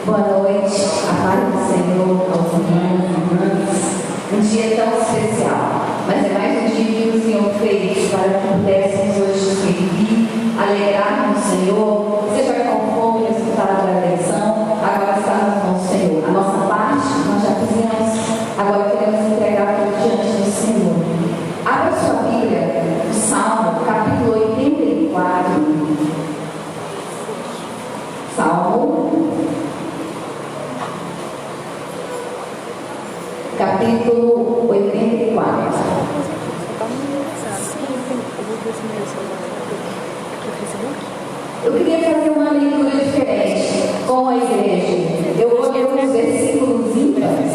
Boa noite, a paz do Senhor aos irmãos e irmãs. Um dia tão especial, mas é mais um dia que o Senhor fez para que pudéssemos hoje servir, alegrar no Senhor, seja qual for o resultado da eleição, agora está nas mãos do Senhor. A nossa parte nós já fizemos, agora queremos entregar tudo diante do Senhor. Abra sua Bíblia, o Salmo, capítulo 84. Salmo, capítulo 84. Eu queria fazer uma leitura diferente com a igreja. Eu vou ler uns versículos ímpares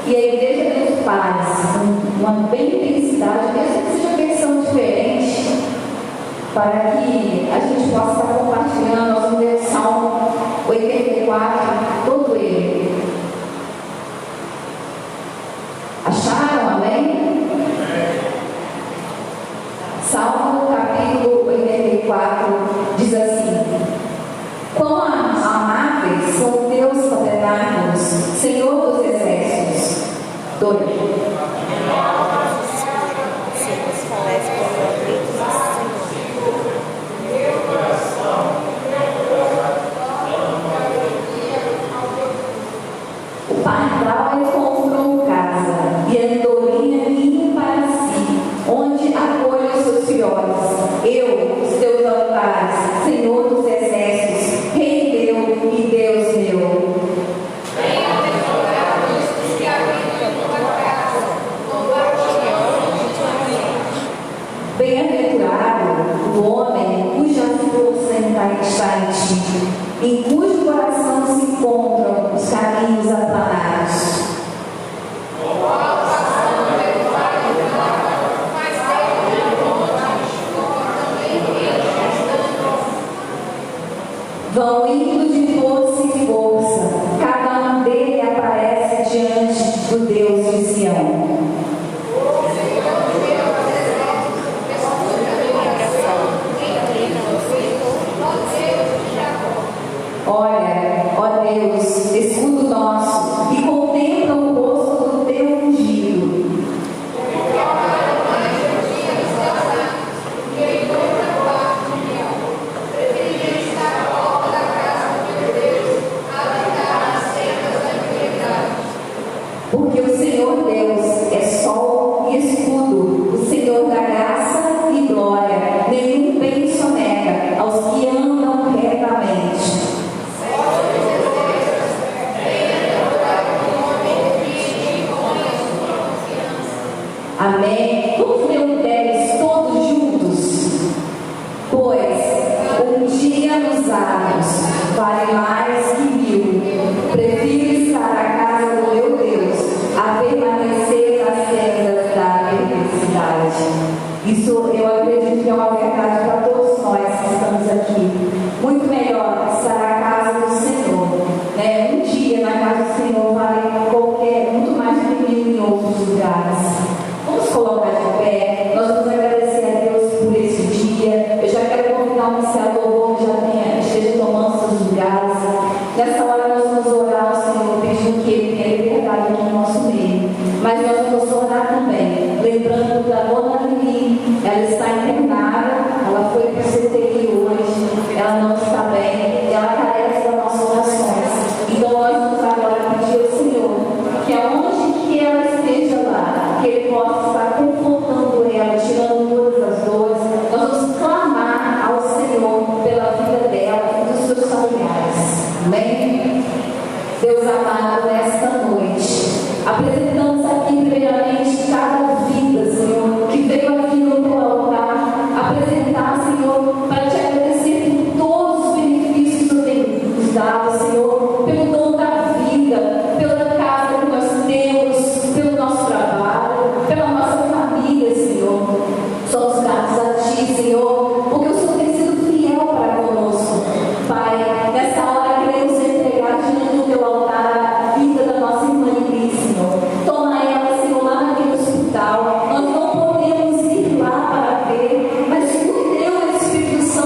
e a igreja nos faz uma bem intensidade, mesmo que seja versão diferente, para que a gente possa estar compartilhando. Nós vamos ler o Salmo 84, todo ele. Acharam? Amém? Salmo capítulo 84 diz assim: quão amáveis são teus tabernáculos, Senhor dos exércitos. 2. O pardal encontrou casa e a andorinha ninho para si, onde acolhe os seus filhotes. Eu, os teus altares, Senhor dos exércitos, Rei meu e Deus meu. Bem-aventurado o homem cuja força está em ti, em cujo coração se encontram os caminhos aplanados. Vão indo de força em força, cada um dele aparece diante do Deus de Sião. Olha, ó Deus, escudo nosso, e contempla o rosto do teu ungido. Porque o Senhor Deus é sol e escudo, o Senhor da graça e glória, nenhum bem sonega aos que andam retamente. Amém? Vamos ler o 10 todos juntos? Pois um dia nos atos vale mais que 1000. Prefiro estar na casa do meu Deus a permanecer nas sendas da perversidade. Isso eu acredito que é uma verdade para todos nós que estamos aqui. Muito melhor estar na casa do Senhor, né? Um dia na casa do Senhor vale muito mais do que 1000 em outros lugares. Vamos colocar de pé. Nós vamos agradecer a Deus por esse dia. Eu já quero convidar o iniciador que já esteja tomando seus lugares. Nessa hora nós vamos orar ao Senhor, pedindo que Ele tenha liberdade aqui no nosso meio. Mas nós vamos orar também, lembrando da dona Lili. Ela está internada, ela foi para o CTI hoje, ela não está bem, ela carece das nossas orações. Então nós vamos agora pedir ao Senhor que aonde que ela esteja lá, que Ele possa estar confortando ela, tirando todas as dores. Nós vamos clamar ao Senhor pela vida dela e dos seus familiares. Amém? Deus amado, nesta noite, apresentamos aqui primeiramente cada vida, Senhor, que veio aqui no teu altar, apresentar, Senhor, para te agradecer por todos os benefícios que tu tem nos dado, Senhor, pelo dom da vida, pela casa que nós temos, pelo nosso trabalho, pela nossa família, Senhor. Somos gratos a Ti, Senhor, porque o Senhor tem sido fiel para conosco. Pai, nessa hora queremos entregar diante do Teu altar a vida da nossa irmã Lili, Senhor. Toma ela, Senhor, lá naquele hospital. Nós não podemos ir lá para ver, mas o Teu Espírito Santo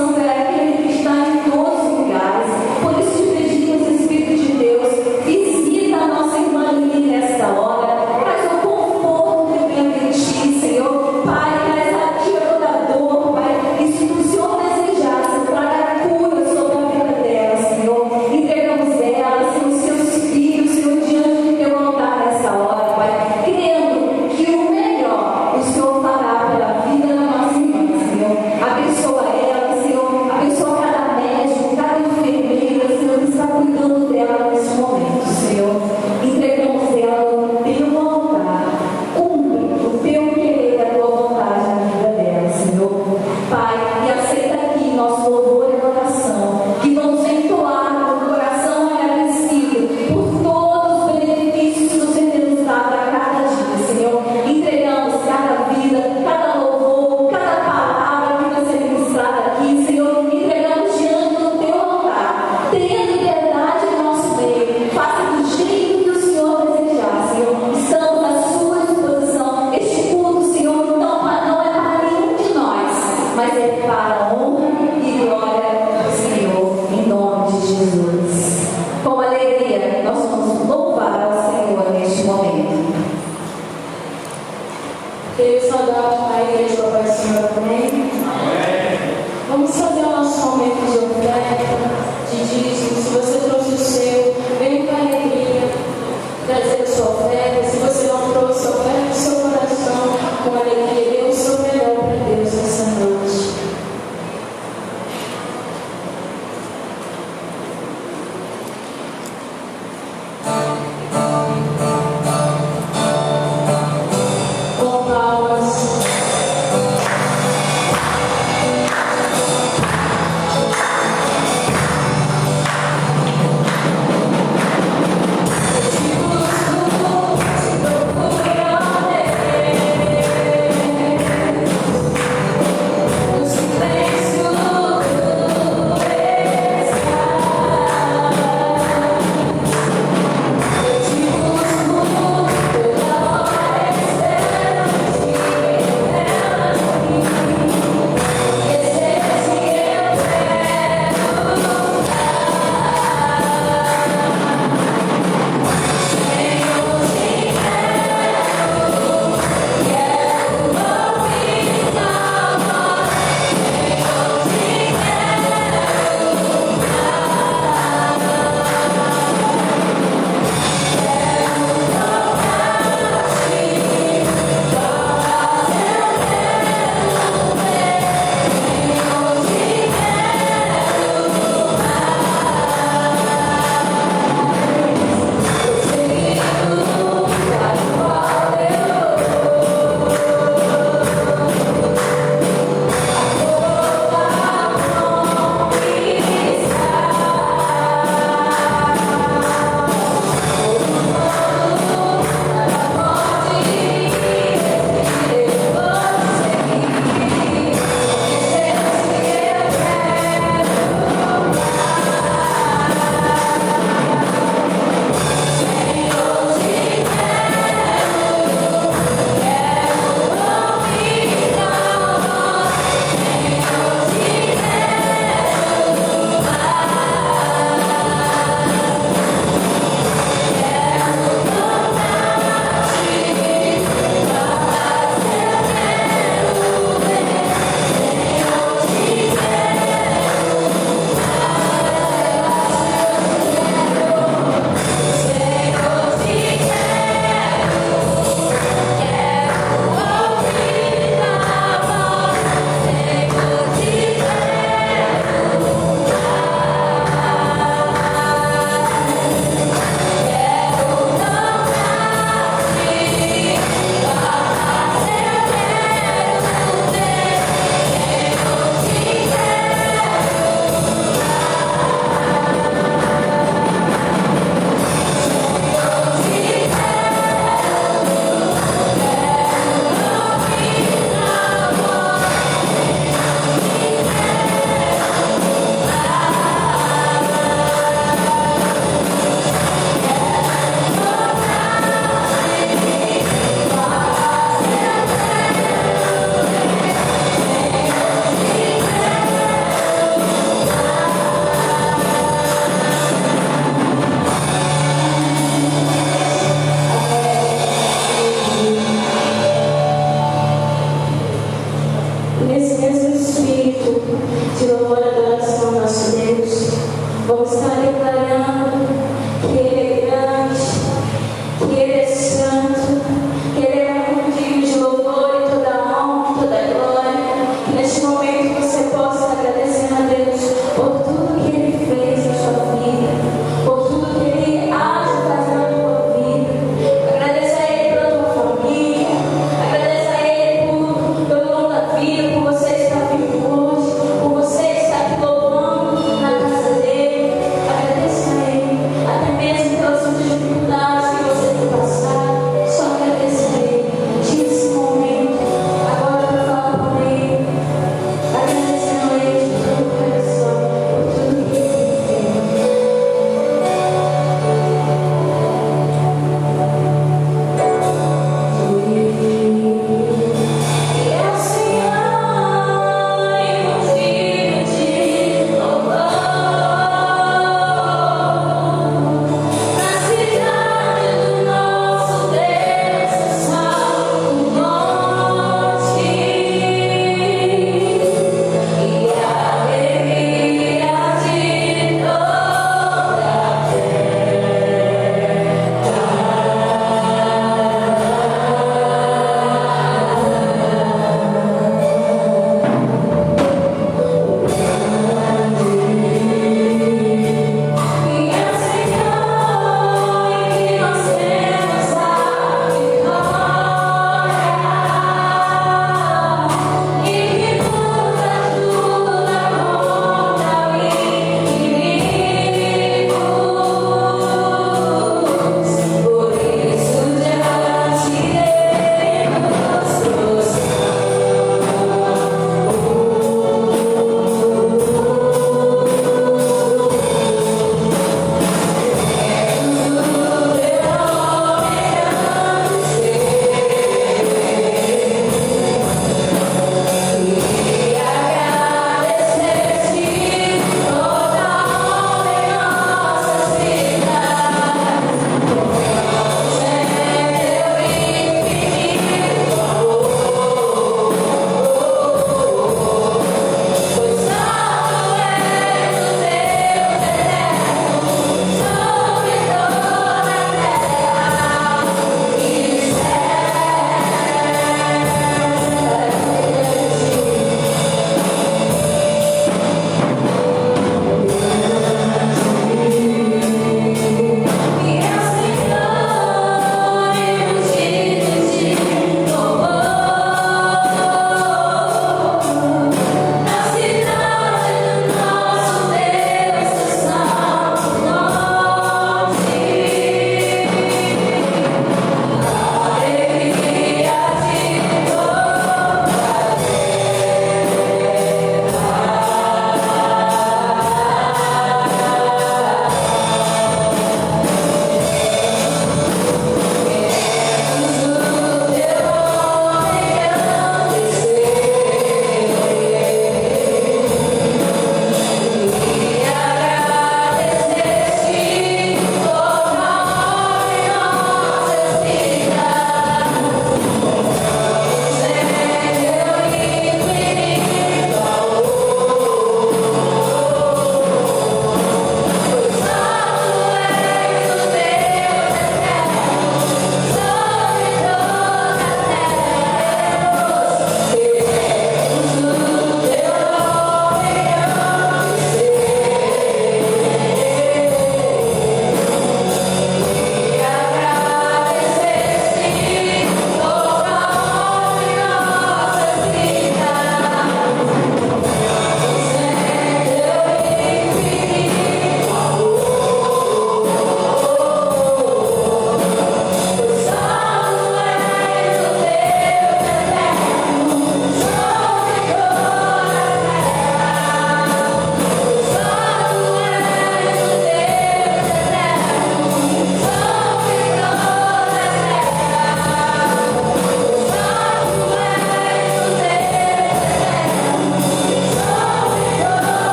para a honra e glória do Senhor, em nome de Jesus. Com alegria, nós vamos louvar ao Senhor neste momento. Queria saudar a igreja do Pai do Senhor, amém? Vamos fazer o nosso momento de oferta, de dízimo. Se você trouxe o seu, venha com alegria trazer a sua oferta. Se você não trouxe, oferta o seu coração com alegria. Dê o seu melhor para Deus nessa noite.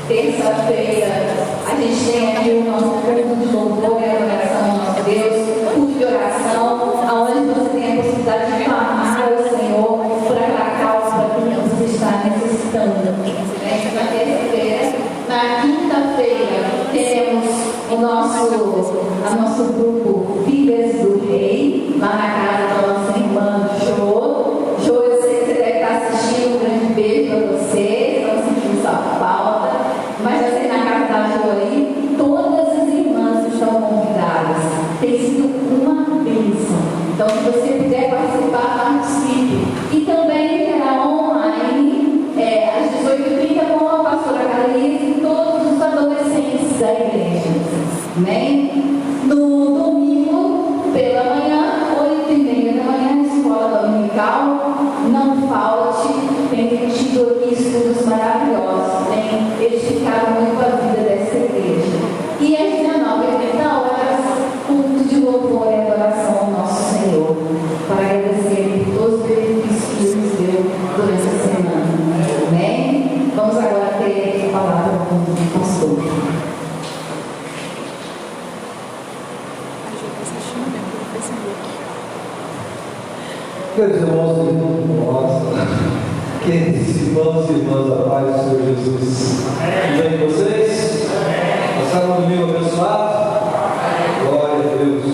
Terça-feira, a gente tem aqui o nosso culto de louvor e adoração ao nosso Deus, culto de oração, onde você tem a possibilidade de clamar ao Senhor por aquela causa que você está necessitando. Na terça-feira, na quinta-feira, temos o nosso grupo Filhas do Rei, lá na casa da nossa irmã Jo. Jo, eu sei que você deve estar assistindo, um grande beijo para você, estamos sentindo sua falta, mas já sei na casa da Jo aí, todas as irmãs estão convidadas, tem sido uma bênção. Então, se você puder participar, participe. E também terá online, às 18h30, com a pastora Carolina e todos os adolescentes da igreja. Amém? No domingo, pela manhã, 8h30 da manhã, escola dominical, não falte, tem tido aqui estudos maravilhosos, tem edificado muito a vida dessa igreja. E às 19h30, culto de louvor e adoração ao nosso Senhor, para agradecer por todos os benefícios que Ele nos deu durante a semana. Amém? Vamos agora ter a palavra com o pastor. Queridos irmãos e irmãs, queridos irmãos e irmãs, a paz do Senhor Jesus. Bem com vocês? Passaram um domingo abençoado? Glória a Deus.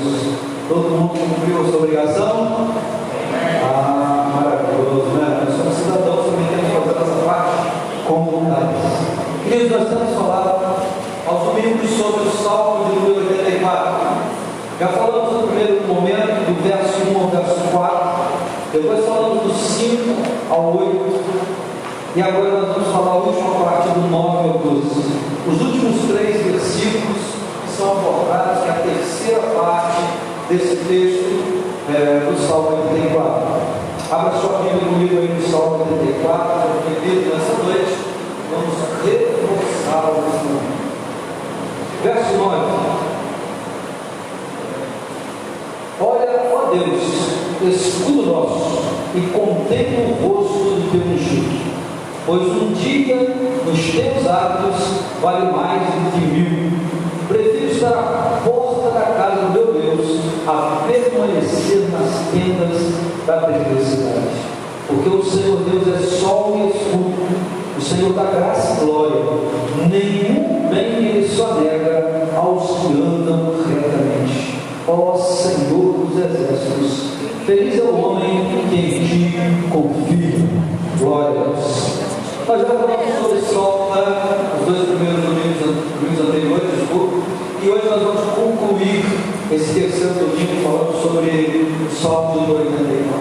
Todo mundo cumpriu a sua obrigação? Maravilhoso, né? Nós somos cidadãos, também temos que fazer essa parte comunitários. Queridos, nós temos falado aos domingos sobre o Salmo de número 84. Já falamos no primeiro momento, do verso 1 ao verso 4. Depois falamos do 5 ao 8. E agora nós vamos falar a última parte do 9 ao 12. Os últimos 3 versículos que são abordados, que é a terceira parte desse texto do Salmo 84. Abra sua Bíblia comigo aí no Salmo 84, porque nessa noite vamos reforçar o Senhor. Verso 9. Olha, ó Deus, escudo nosso, e contempla o rosto do teu ungido, pois um dia nos teus atos vale mais do que 1000. Prefiro estar à porta da casa do meu Deus a permanecer nas tendas da perversidade. Porque o Senhor Deus é sol e escudo, o Senhor dá graça e glória. Nenhum bem ele só nega aos que andam retamente. Ó Senhor dos exércitos, feliz é o homem que em ti confia. Glória a Deus. Nós já falamos sobre o sol, os 2 primeiros domingos anteriores, desculpa, e hoje nós vamos concluir esse terceiro domingo falando sobre o Salmo de 84.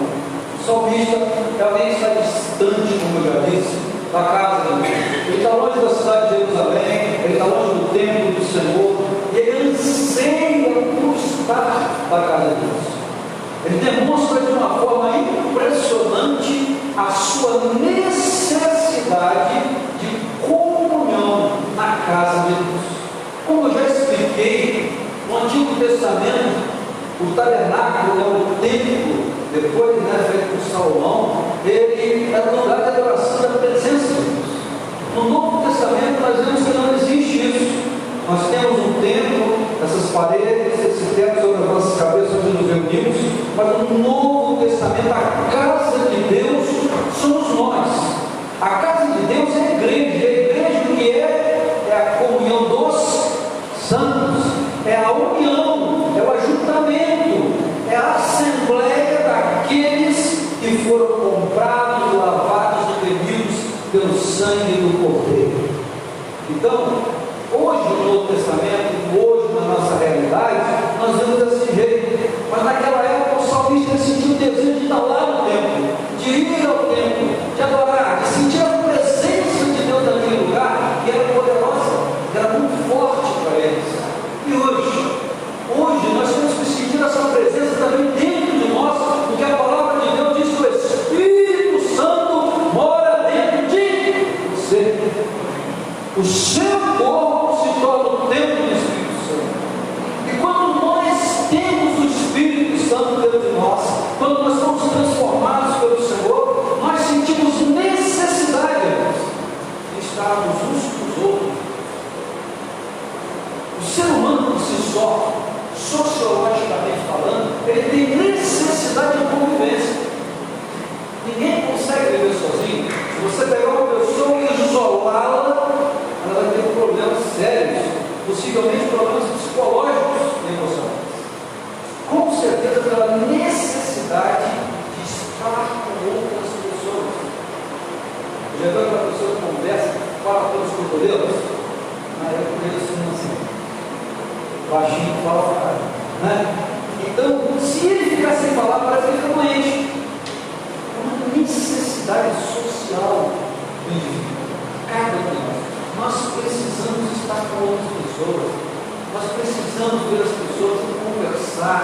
O salmista é alguém que está distante, como eu já disse, da casa de Deus. Ele está longe da cidade de Jerusalém, ele está longe do templo do Senhor, e ele anseia por estar na casa de Deus. Ele demonstra de uma forma impressionante a sua necessidade de comunhão na casa de Deus. Como eu já expliquei, no Antigo Testamento, o tabernáculo, o templo, depois feito por Salomão, ele era um lugar de adoração da presença de Deus. No Novo Testamento, nós vemos que não existe isso. Nós temos um templo, essas paredes, esse teto sobre as nossas cabeças onde nos reunimos, mas no Novo Testamento, a casa de Deus somos nós. A casa de Deus é a igreja. E a igreja o que é a comunhão dos santos, é a união, é o ajuntamento, é a assembleia daqueles que foram comprados, lavados e remidos pelo sangue do Cordeiro. Então, hoje no Novo Testamento, hoje na nossa realidade, nós vemos desse jeito. Mas naquela época o salmista sentiu o desejo de estar lá no templo, de ir ao templo, de adorar, de sentir a presença de Deus naquele lugar, que era poderosa, que era muito forte para eles. E hoje nós temos que sentir essa presença também dentro de nós, porque a palavra de Deus diz que o Espírito Santo mora dentro de você. O seu corpo se torna o templo do Espírito Santo. E quando nós temos o Espírito Santo dentro de nós, quando nós somos transformados pelo Senhor, nós sentimos necessidade de estarmos uns com os outros O ser humano, por si só, sociologicamente falando, ele tem necessidade de convivência. Ninguém consegue viver sozinho. Se você pegar uma pessoa e isolá-la, ela vai ter problemas sérios, possivelmente problemas psicológicos e emocionais. Com certeza pela necessidade de estar com outras pessoas. Já viu aquela pessoa que conversa, fala pelos cotovelos? Na época dele assim, baixinho, fala, né? Então, se ele ficar sem falar, parece que ele fica doente. Uma necessidade social do indivíduo. Cada um de nós precisamos estar com outras pessoas, nós precisamos ver as pessoas, conversar,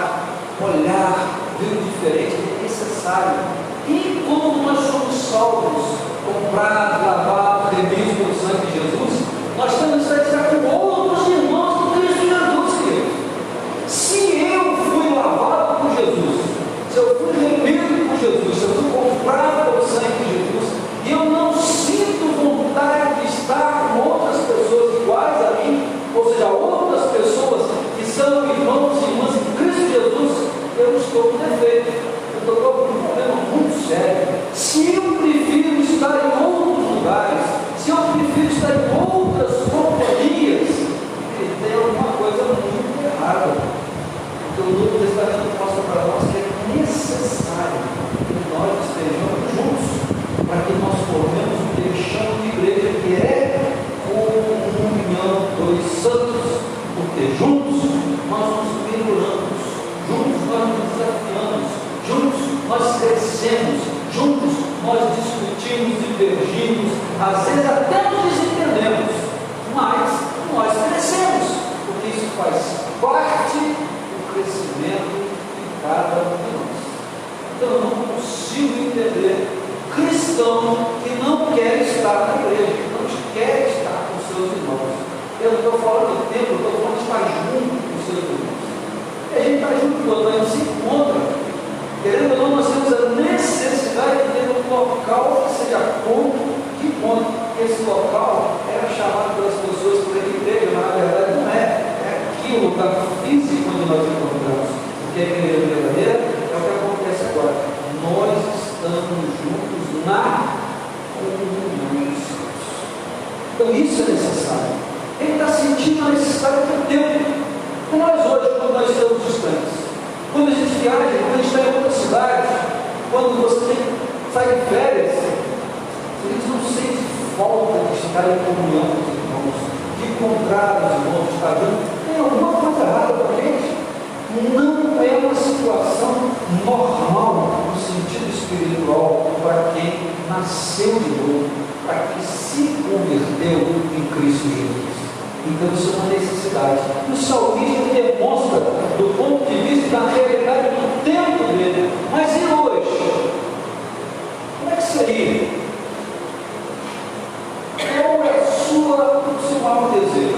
olhar, ver o diferente, é necessário. E como nós somos salvos, comprados, lavados, remidos pelo sangue de Jesus, nós temos que estar com outros irmãos do Cristo Jesus, queridos. Se eu fui lavado por Jesus, se eu fui remido por Jesus, se eu fui comprado pelo sangue de Jesus, e eu não sinto vontade de estar com outras pessoas iguais a mim, ou seja, outras pessoas que são irmãos e irmãs em Cristo Jesus, eu estou com defeito, eu estou com um problema muito sério. Se eu prefiro estar em outros lugares, se eu prefiro estar em outras companhias, tem alguma coisa muito errada. Então o Novo Testamento mostra para nós que é necessário que nós estejamos juntos, para que nós formemos o que eles chamam de igreja, que é comunhão dos santos, porque juntos nós nos melhoramos, juntos nós nos desafiamos, juntos nós crescemos, juntos nós discutimos, divergimos, às vezes até nos desentendemos, mas nós crescemos, porque isso faz parte do crescimento de cada um de nós. Então eu não consigo entender cristão que não quer estar na igreja, que não quer estar com seus irmãos. Eu não estou falando de tempo, eu estou falando de estar junto com seus irmãos. E a gente está junto quando a gente se encontra. Querendo ou não, nós temos a necessidade de ter um local que seja ponto de encontro. Esse local era chamado pelas pessoas por igreja, mas na verdade não é. É aqui o lugar físico onde nós encontramos. Porque a igreja verdadeira é o que acontece agora. Nós estamos juntos na comunhão dos santos. Então isso é necessário. Ele está sentindo a necessidade do tempo. E nós hoje, quando nós estamos distantes, quando a gente viaja, quando a gente está em outra cidade, quando você sai de férias, a gente não sente falta de estar em comunhão com os irmãos, de encontrar os irmãos, de estar junto. Tem alguma coisa errada com a gente? Não é uma situação normal no sentido espiritual para quem nasceu de novo, para quem se converteu em Cristo Jesus. Então isso é uma necessidade. O salmista demonstra do ponto de vista da realidade do tempo dele. Mas e hoje? Como é que seria? Qual é o seu maior desejo?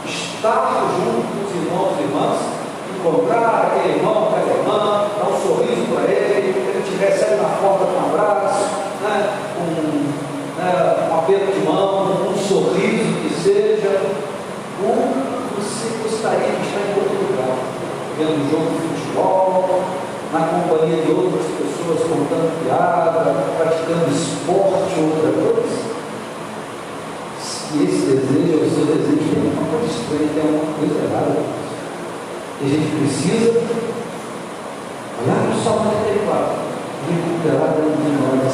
Estar junto com os irmãos e irmãs, encontrar aquele irmão, aquela irmã, dar um sorriso para ele, que ele tivesse ali na porta com um abraço, né? Um aperto de mão, um sorriso que seja, ou você gostaria de estar em outro lugar, vendo um jogo de futebol, na companhia de outras pessoas, contando piada, praticando esporte ou outra coisa? Se esse desejo é o seu desejo, tem alguma coisa estranha, tem alguma coisa errada. E a gente precisa olhar para o Salmo 94 e recuperar dentro de nós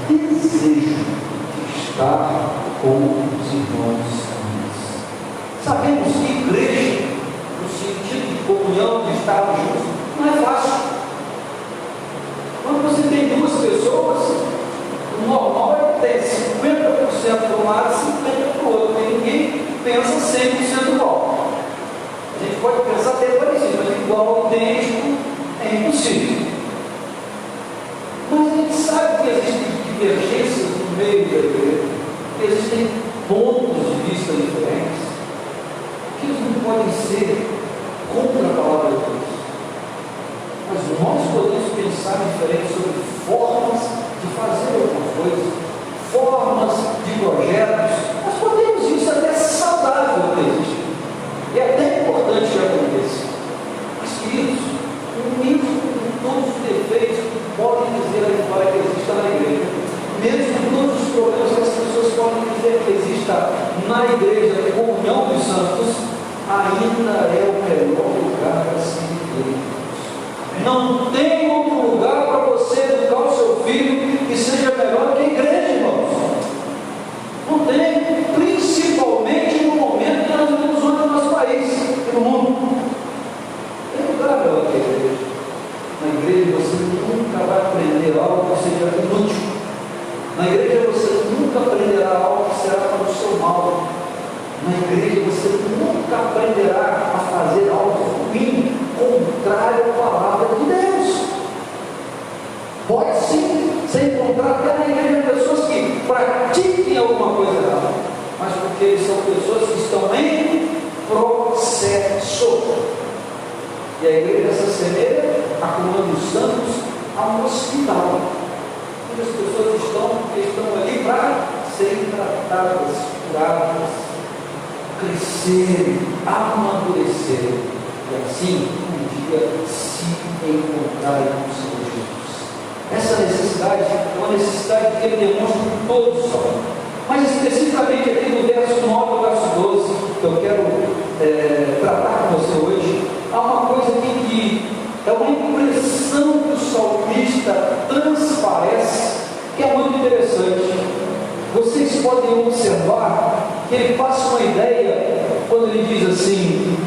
esse desejo estar com os irmãos. Sabemos que igreja, no sentido de comunhão, de estar juntos, não é fácil. Quando você tem duas pessoas, o normal é ter 50% para um lado e 50% para o outro. E ninguém pensa 100% igual. A gente pode pensar até parecido, mas igual, idêntico, é impossível. Mas a gente sabe que existem divergências no meio da igreja, existem pontos de vista diferentes, que eles não podem ser contra a palavra de Deus. Mas nós podemos pensar diferente sobre formas de fazer alguma coisa, formas de projetos. Nós podemos, isso até saudável que existe. E é na igreja a comunhão dos santos, ainda é o melhor lugar para se viver. Não tem outro lugar para você educar o seu filho que seja melhor que a igreja, irmãos. Não tem, principalmente no momento que nós vivemos hoje no nosso país e no mundo. Tem lugar melhor que a igreja. Na igreja você nunca vai aprender algo que seja inútil. Na igreja você nunca aprenderá algo que será para o seu mal. Na igreja você nunca aprenderá a fazer algo ruim, contrário à palavra de Deus. Pode sim ser encontrado até na igreja pessoas que pratiquem alguma coisa errada, mas porque são pessoas que estão em processo. E a igreja se assemelha a comando dos santos a um hospital. Muitas pessoas estão porque estão ali para serem tratadas, curadas, crescerem, amadurecerem, e assim um dia se encontrarem com o Senhor Jesus. Essa necessidade é uma necessidade que ele demonstra por todos os salmos. Mas especificamente aqui no verso 9 ao verso 12, que eu quero tratar com você hoje, há uma coisa aqui que é uma impressão que o salmista transparece, que é muito interessante. Vocês podem observar que ele passa uma ideia quando ele diz assim: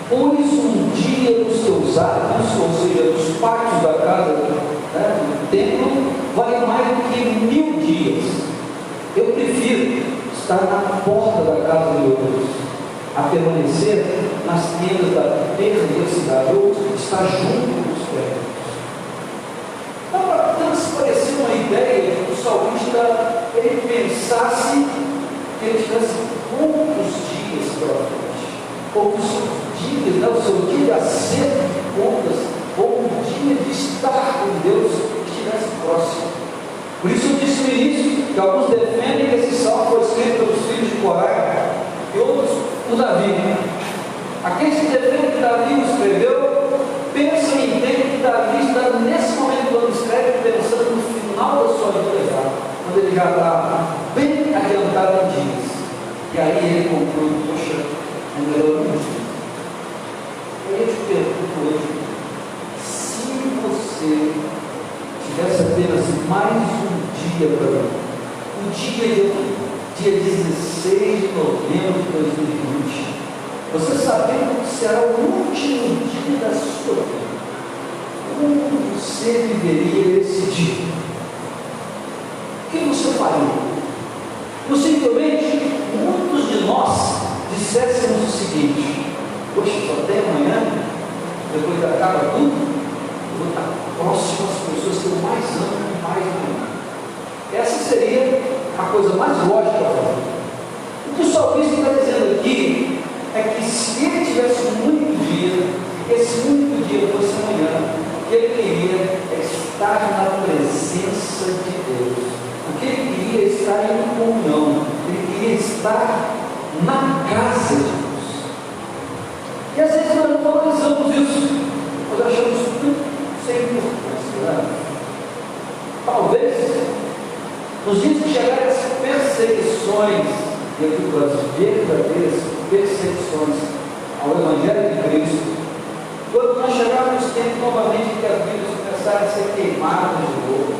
pois um dia dos teus atos, ou seja, dos pátios da casa, do templo, vale mais do que 1000 dias. Eu prefiro estar na porta da casa de Deus a permanecer nas tendas da perversidade, ou estar junto dos prédios. Dá para transparecer uma ideia que o salmista ele pensasse que ele tivesse poucos dias pela frente, poucos dias, o seu dia de acerto de contas, ou um dia de estar com Deus que estivesse próximo. Por isso eu disse no início que alguns defendem que esse salmo foi escrito pelos filhos de Corá e outros por Davi. Aqueles que defendem que Davi o escreveu, pensam e entendem que Davi está nesse momento quando escreve, pensando no final da sua vida, quando ele já está bem adiantado em dias. E aí ele conclui: poxa, é melhor não. Eu te pergunto hoje, se você tivesse apenas mais um dia para mim, o dia 16 de novembro de 2020, você sabendo que será o último dia da sua vida, como você viveria esse dia? O que você faria? Possivelmente, muitos de nós dissessemos o seguinte: poxa, só até amanhã, depois que acaba tudo, eu vou estar próximo às pessoas que eu mais amo e mais amo. Essa seria a coisa mais lógica para fazer. O que o salmista está dizendo aqui é que se ele tivesse muito dia, esse muito dia fosse amanhã, o que ele queria é estar na presença de Deus. O que ele queria é estar em comunhão, ele queria estar na casa de Deus. E às vezes nós não valorizamos isso, nós achamos tudo sem importância. Talvez, nos dias que chegarem as perseguições, e eu digo as verdadeiras perseguições ao Evangelho de Cristo, quando nós chegarmos no tempo novamente que as Bíblias começarem a ser queimadas de novo,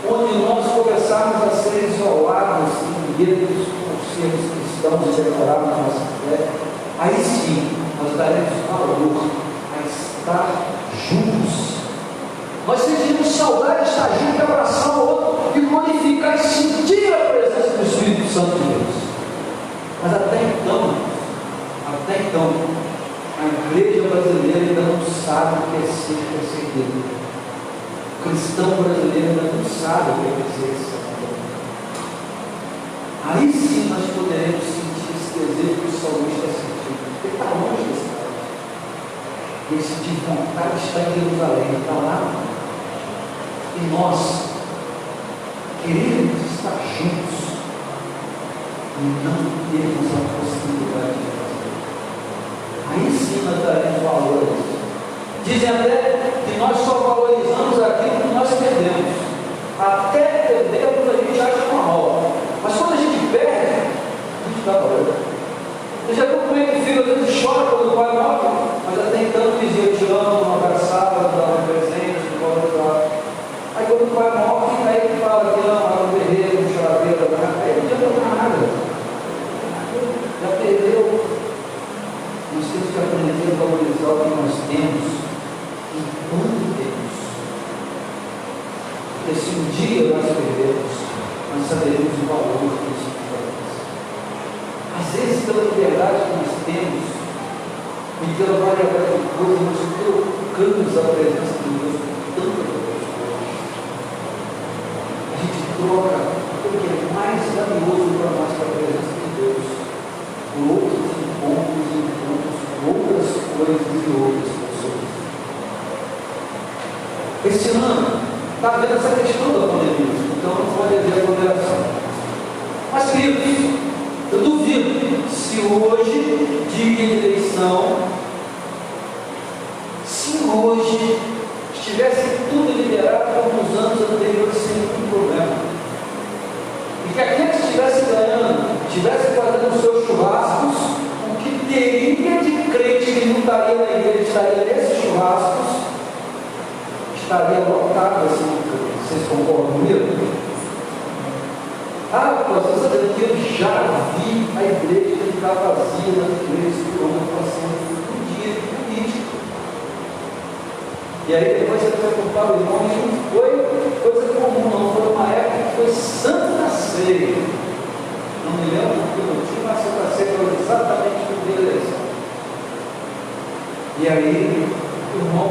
onde nós começarmos a ser isolados e unidos por sermos cristãos e declarados na nossa fé, aí sim nós daremos valor a estar juntos. Nós sentimos saudade de estar junto, abraçar o outro e glorificar e sentir a presença do Espírito Santo de Deus. Mas até então, a igreja brasileira ainda não sabe o que é ser perseguido. O cristão brasileiro ainda não sabe o que é perseguição. Aí sim nós poderemos sentir esse desejo que o salmista sentiu. Ele está longe desse cara. Ele sentiu vontade de estar em Jerusalém, ele está lá. E nós queremos estar juntos e não temos a possibilidade de fazer. Aí sim nós daremos valor a isso. Dizem até que nós só valorizamos aquilo que nós perdemos. Até perdemos a gente acha normal. Mas quando a gente às vezes chora quando o pai morre, mas até então dizia: eu te amo, não abraçava, não dava presente, não dava. Aí quando o pai morre, aí ele fala que ama, um guerreiro, um choradeiro, aí ele não adianta nada. Já perdeu. Nós temos que aprender a valorizar o que nós temos e quando temos. Porque se um dia nós perdermos, nós saberemos o valor que isso temos. Às vezes, pela liberdade que nós temos, e pela variedade de coisas, nós trocamos a presença de Deus por tantas outras coisas. A gente troca o que é mais valioso para nós, para a presença de Deus, por outros encontros, outras coisas e outras pessoas. Esse ano está vendo essa questão da pandemia, então não pode haver aglomeração. Mas, queridos, eu duvido se hoje, dia de eleição, se hoje estivesse tudo liberado como nos anos anteriores sem nenhum problema, e que aquele que estivesse ganhando, estivesse fazendo os seus churrascos, o que teria de crente que não estaria na igreja, estaria nesses churrascos, estaria lotado assim. Vocês concordam comigo? Ah, pastor, eu já vi a igreja ficar vazia nas igrejas por uma situação um dia político. E aí depois você vai contar o irmão, e não foi coisa comum, não. Foi uma época que foi Santa Ceia. Não me lembro do motivo, mas Santa Ceia foi exatamente no dia da eleição. E aí, o irmão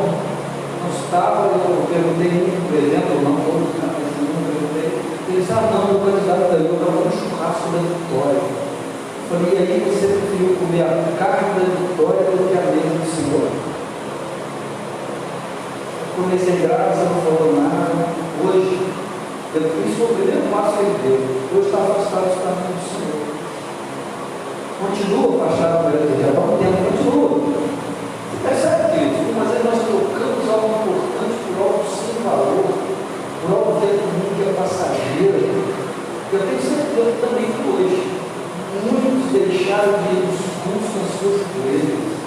não estava, eu perguntei, por exemplo, não todos, mas não perguntei. Ele disse: ah, não, o candidato da eu estava no churrasco da Vitória. Eu falei: e aí você preferiu comer a carne da Vitória do que a mesa do Senhor? Comecei graça, não falou nada. Hoje, isso foi o primeiro passo que ele deu. Hoje está afastado dos caminhos do Senhor. Continua afastado da igreja, já há um tempo, continua. Você percebe que mas aí nós trocamos algo importante por algo sem valor, por algo que é do mundo, que é passageiro. Eu tenho certeza que também que hoje muitos deixaram de ir nos cultos nas suas igrejas,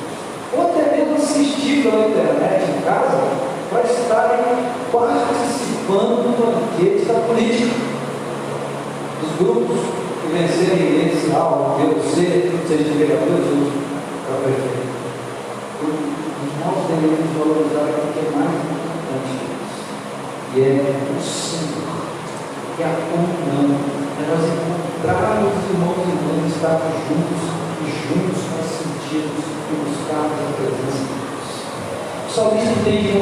ou até mesmo assistir pela internet em casa, para estarem participando do banquete da política. Os grupos que vencerem eleitoral, POC, seja de vereadores, para prefeito. Nós devemos valorizar o que é mais importante, e é o Senhor, que é a comunhão, é nós encontrarmos os irmãos e irmãs, estarmos juntos e juntos nós sentirmos e buscarmos a presença de Deus. O salmista entende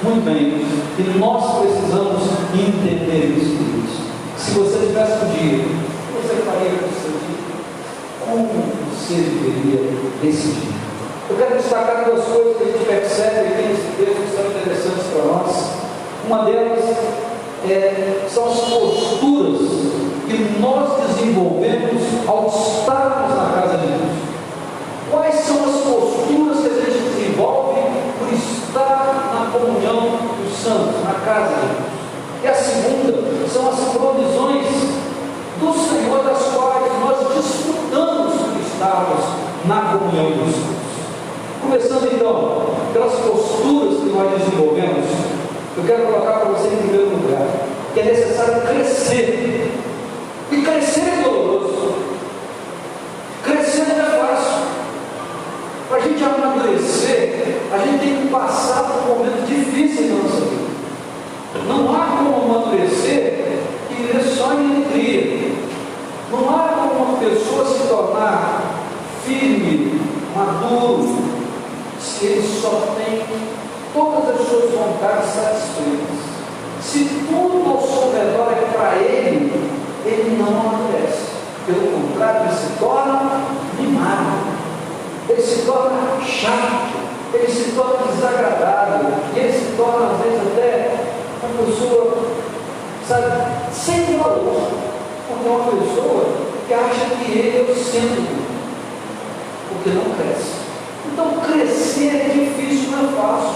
muito bem que nós precisamos entender isso. Se você tivesse um dia, o que você faria com o seu dia? Como você viveria esse dia? Eu quero destacar duas coisas que a gente percebe aqui nesse texto que são interessantes para nós. Uma delas são as posturas que nós desenvolvemos ao estarmos na casa de Deus. Quais são as posturas que a gente desenvolve por estar na comunhão dos santos, na casa de Deus? E a segunda são as provisões do Senhor, das quais nós desfrutamos por estarmos na comunhão dos santos. Começando então pelas posturas que nós desenvolvemos, eu quero colocar para você em primeiro lugar que é necessário crescer. E crescer é doloroso. Crescer não é fácil. Para a gente amadurecer, a gente tem que passar por momentos difíceis na nossa vida. Não há como amadurecer e viver só em alegria. Não há como uma pessoa se tornar firme, maduro, se ele só tem todas as suas vontades satisfeitas. Se tudo ao seu redor é para ele, ele não amadurece. Pelo contrário, ele se torna mimado, ele se torna chato, ele se torna desagradável, e ele se torna, às vezes, até uma pessoa, sabe, sem valor, porque é uma pessoa que acha que ele é o centro, porque não cresce. Então, crescer é difícil, não é fácil.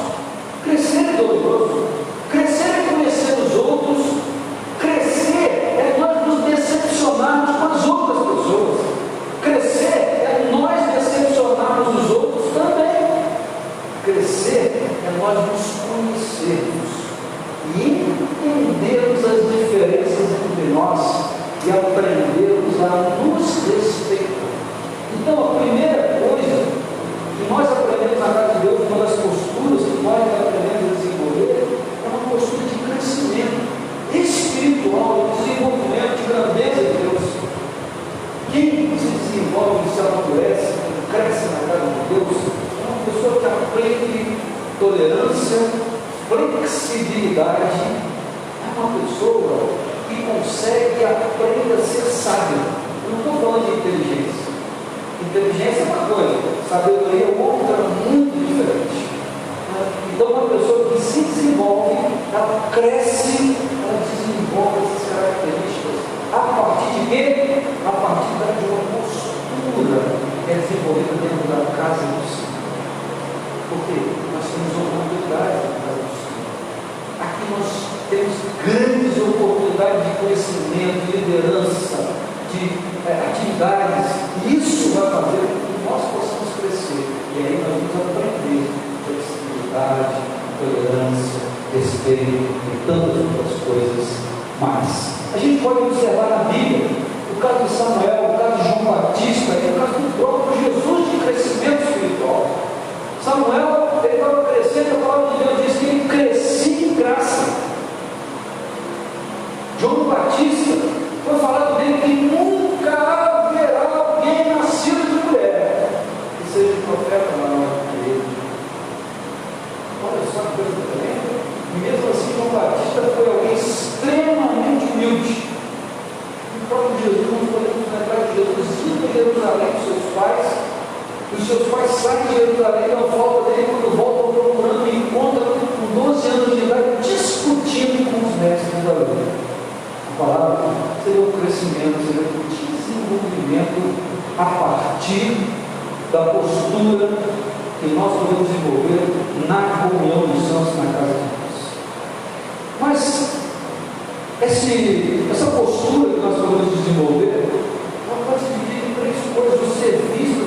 Crescer é doloroso. Crescer é conhecer os outros. Crescer é nós nos decepcionarmos com as outras pessoas. Crescer é nós decepcionarmos a nos respeitar. Então, a primeira coisa que nós aprendemos na casa de Deus, uma das posturas que nós aprendemos a desenvolver, é uma postura de crescimento espiritual, de desenvolvimento, de grandeza de Deus. Quem se desenvolve, se amadurece, cresce na casa de Deus, é uma pessoa que aprende tolerância, flexibilidade, é uma pessoa que consegue aprender a ser sábio. Eu não estou falando de inteligência. Inteligência é uma coisa, sabedoria é outra, muito diferente. Então, uma pessoa que se desenvolve, ela cresce, ela desenvolve essas características. A partir de quê? A partir de uma postura que é desenvolvida dentro da casa do Senhor. Porque nós temos oportunidades na casa do Senhor. Aqui nós temos grandes oportunidades de conhecimento, de liderança, de atividades. Isso vai fazer com que nós possamos crescer. E aí nós vamos aprender flexibilidade, tolerância, respeito e tantas outras coisas mais. A gente pode observar na Bíblia o caso de Samuel, o caso de João Batista, e o caso do próprio Jesus de crescimento espiritual. Samuel, ele estava crescendo, a palavra de Deus diz que ele crescia em graça. João Batista, foi falado dele que nunca haverá alguém nascido de mulher que seja profeta maior que ele. Olha só que coisa tremenda. E mesmo assim, João Batista foi alguém extremamente humilde. O próprio Jesus, nós podemos lembrar de Jesus indo em Jerusalém com seus pais, e os seus pais saem de Jerusalém, dão volta dele, quando voltam procurando, e encontram com 12 anos de idade discutindo com os mestres da lei. A palavra seria o crescimento, seria o desenvolvimento a partir da postura que nós podemos desenvolver na comunhão dos santos na casa de Deus. Mas essa postura que nós podemos desenvolver, ela pode se dividir em três coisas, o serviço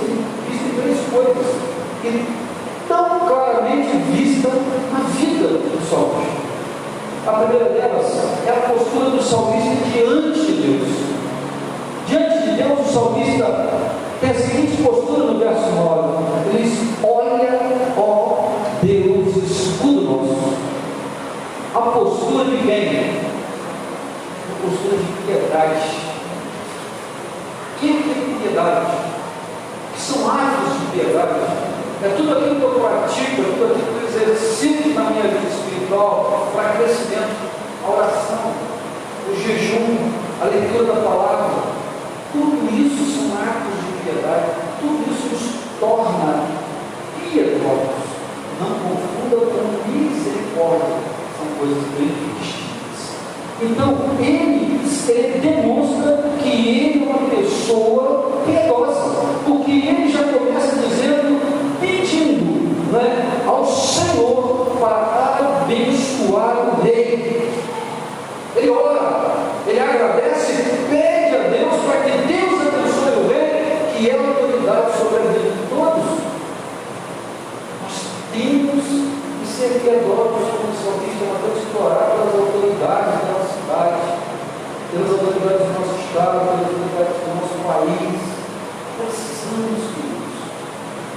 visto em três coisas, e tão claramente vista na vida do salmista. A primeira delas é a postura do salmista diante de Deus. Diante de Deus, o salmista tem a seguinte postura no verso 9: ele diz: olha, ó Deus, escudo nosso. A postura de quem? A postura de piedade. O que é piedade? O que são atos de piedade? É tudo aquilo que eu pratico, é tudo aquilo que eu exercito na minha vida espiritual para crescimento, a oração, o jejum, a leitura da palavra. Tudo isso são atos de piedade, tudo isso nos torna piedosos. Não confunda com misericórdia, são coisas bem distintas. Então, ele demonstra que ele é uma pessoa piedosa, porque ele já começa dizendo, pedindo, né, ao Senhor para abençoar o rei. Ele ora, ele agradece, pede a Deus para que Deus abençoe o rei, que é a autoridade sobre a vida de todos. Nós temos que ser piedosos, como o salmista, nós temos que orar pelas autoridades da nossa cidade, pelas autoridades do nosso estado, pelas autoridades do nosso país. Precisamos disso.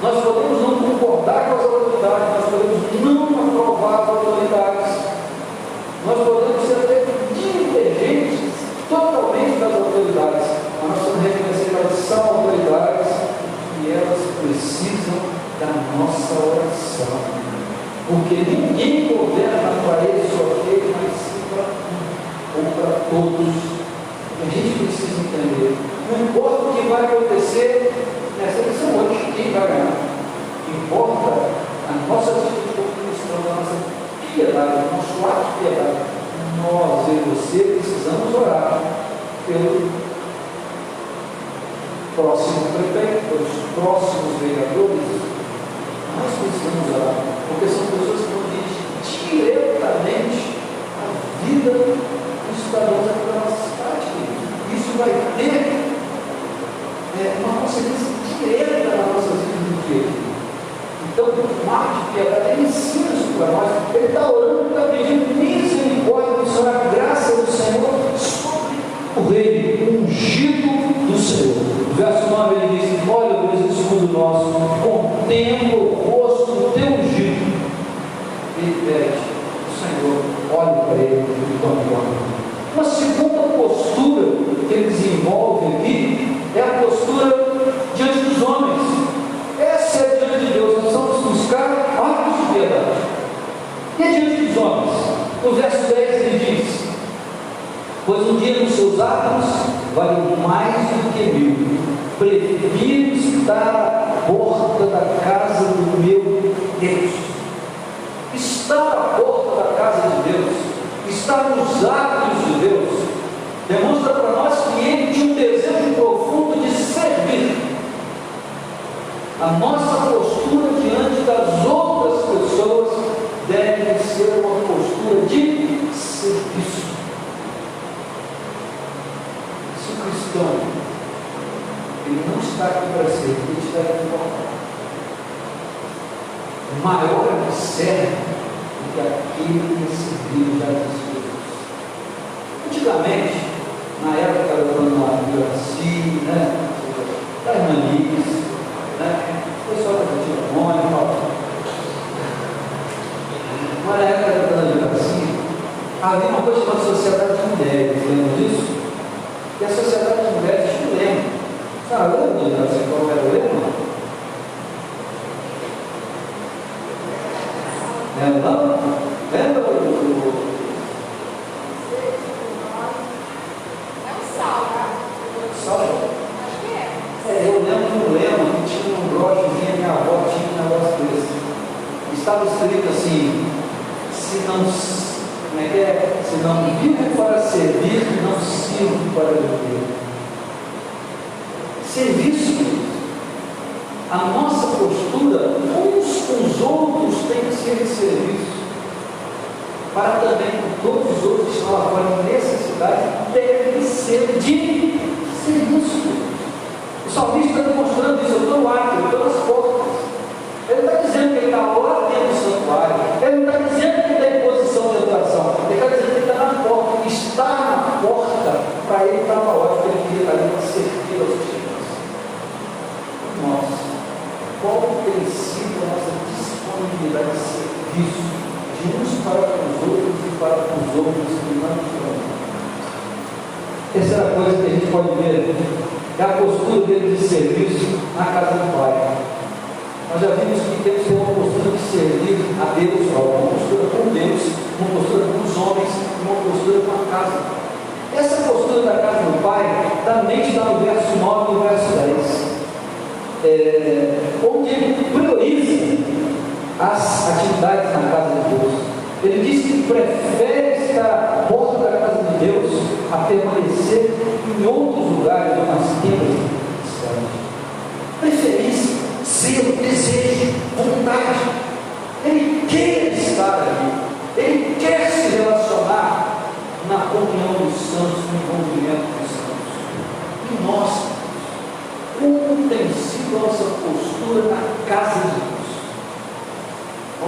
Nós podemos não concordar com as autoridades, nós podemos não aprovar as autoridades, nós podemos ser até divergentes totalmente das autoridades, mas nós temos que reconhecer que elas são autoridades e elas precisam da nossa oração, porque ninguém governa para esse ou aquele, mas sim para um ou para todos. A gente precisa entender, não importa o que vai acontecer nessa eleição hoje, quem vai ganhar, importa a nossa atitude como cristão, a nossa piedade, o nosso ato de piedade. Nós e você precisamos orar pelo próximo prefeito, pelos próximos vereadores. Nós precisamos orar, porque são pessoas que vão dirigir diretamente a vida dos cidadãos aqui da nossa cidade. Isso vai ter uma consequência direta na nossa vida do dia. Então, o ato de piedade, ele ensina isso para nós. Ele está orando, ele está pedindo misericórdia do Senhor, a graça do Senhor sobre o rei, o ungido do No verso 9 ele diz: olha, Deus, escudo nosso, contempla o rosto do teu ungido. Ele pede: Senhor, olhe para ele e tome conta. Uma segunda postura que ele desenvolve aqui é a postura diante dos homens. Essa é diante de Deus. Nós vamos buscar atos de piedade. E é diante dos homens. No verso 10 ele diz: pois um dia nos seus atos vale mais do que 1000. Prefiro estar à porta da casa do meu Deus. Estar à porta da casa de Deus, estar nos atos de Deus, demonstra para nós que ele tinha um desejo profundo de servir. A nossa postura diante das outras pessoas deve ser uma postura de serviço. Se o cristão ele não está aqui para servir, ele está aqui para falar. Maior é que serve do que aquele que serviu já de Jesus. Antigamente, na época da Dona Iraci, da irmã Liz, o pessoal da Tia Mônica, mas na época da Dona Iraci, havia uma coisa chamada Sociedade de Mulheres, lembram disso? E a Sociedade de Mulheres tinha um lema. Sabe, lembra, Dona Iraci, qual era o lema? Lembra? Eu lembro de um lema que tinha um brochezinho, minha avó tinha um negócio desse. Estava escrito assim: se não vivo para servir, não sirvo para viver. Serviço. A nossa postura uns com os outros tem que ser de serviço, para também com todos os outros que estão lá fora em necessidade, deve ser de serviço. O salmista está demonstrando isso. Eu estou no átrio, eu estou nas portas. Ele não está dizendo que ele está lá dentro do santuário, ele não está dizendo que ele está em posição de adoração, ele está dizendo que ele está na porta, está na porta. Para ele estava ótimo, ele queria estar ali para servir aos filhos. Nossa, qual tem sido a nossa disponibilidade de serviço de uns para com os outros e para com os outros que não estão? Terceira coisa que a gente pode ver é a postura dele de serviço na casa do Pai. Nós já vimos que temos que ter uma postura de servir a Deus, uma postura com Deus, uma postura com os homens, uma postura com a casa. Essa postura da casa do Pai também está no verso 9 e no verso 10. Onde ele prioriza as atividades na casa de Deus. Ele diz que prefere estar à porta da casa de Deus a permanecer em outros lugares ou nas tendas de cidade. Preferência, zelo, desejo, vontade. Ele quer estar ali, ele quer se relacionar na comunhão dos santos, no envolvimento dos santos. E nós, como tem sido a nossa postura na casa de Deus?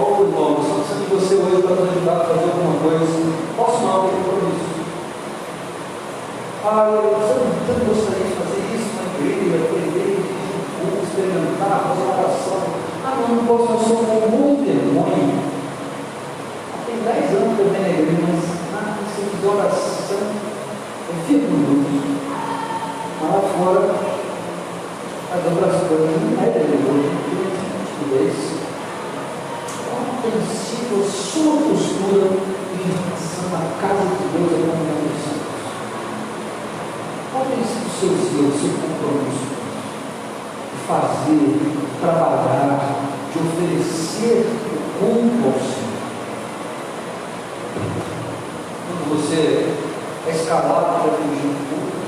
Oh, irmão, eu estou precisando de você hoje para nos ajudar a fazer alguma coisa. Posso não ter compromisso? Você não gostaria de fazer isso na igreja, aprender, experimentar, fazer uma oração? Não posso, eu sou muito vergonha. Tem 10 anos que eu venho na igreja, mas se eu fizer oração, eu fico no grupo. Lá fora, as outras coisas não é religioso, não tem isso. Qual tem sido a sua postura em relação à casa de Deus e à comunhão dos santos? Qual tem sido o seu zelo, o seu compromisso de fazer, de trabalhar, de oferecer o culto ao Senhor? Quando você é escalado para dirigir um culto,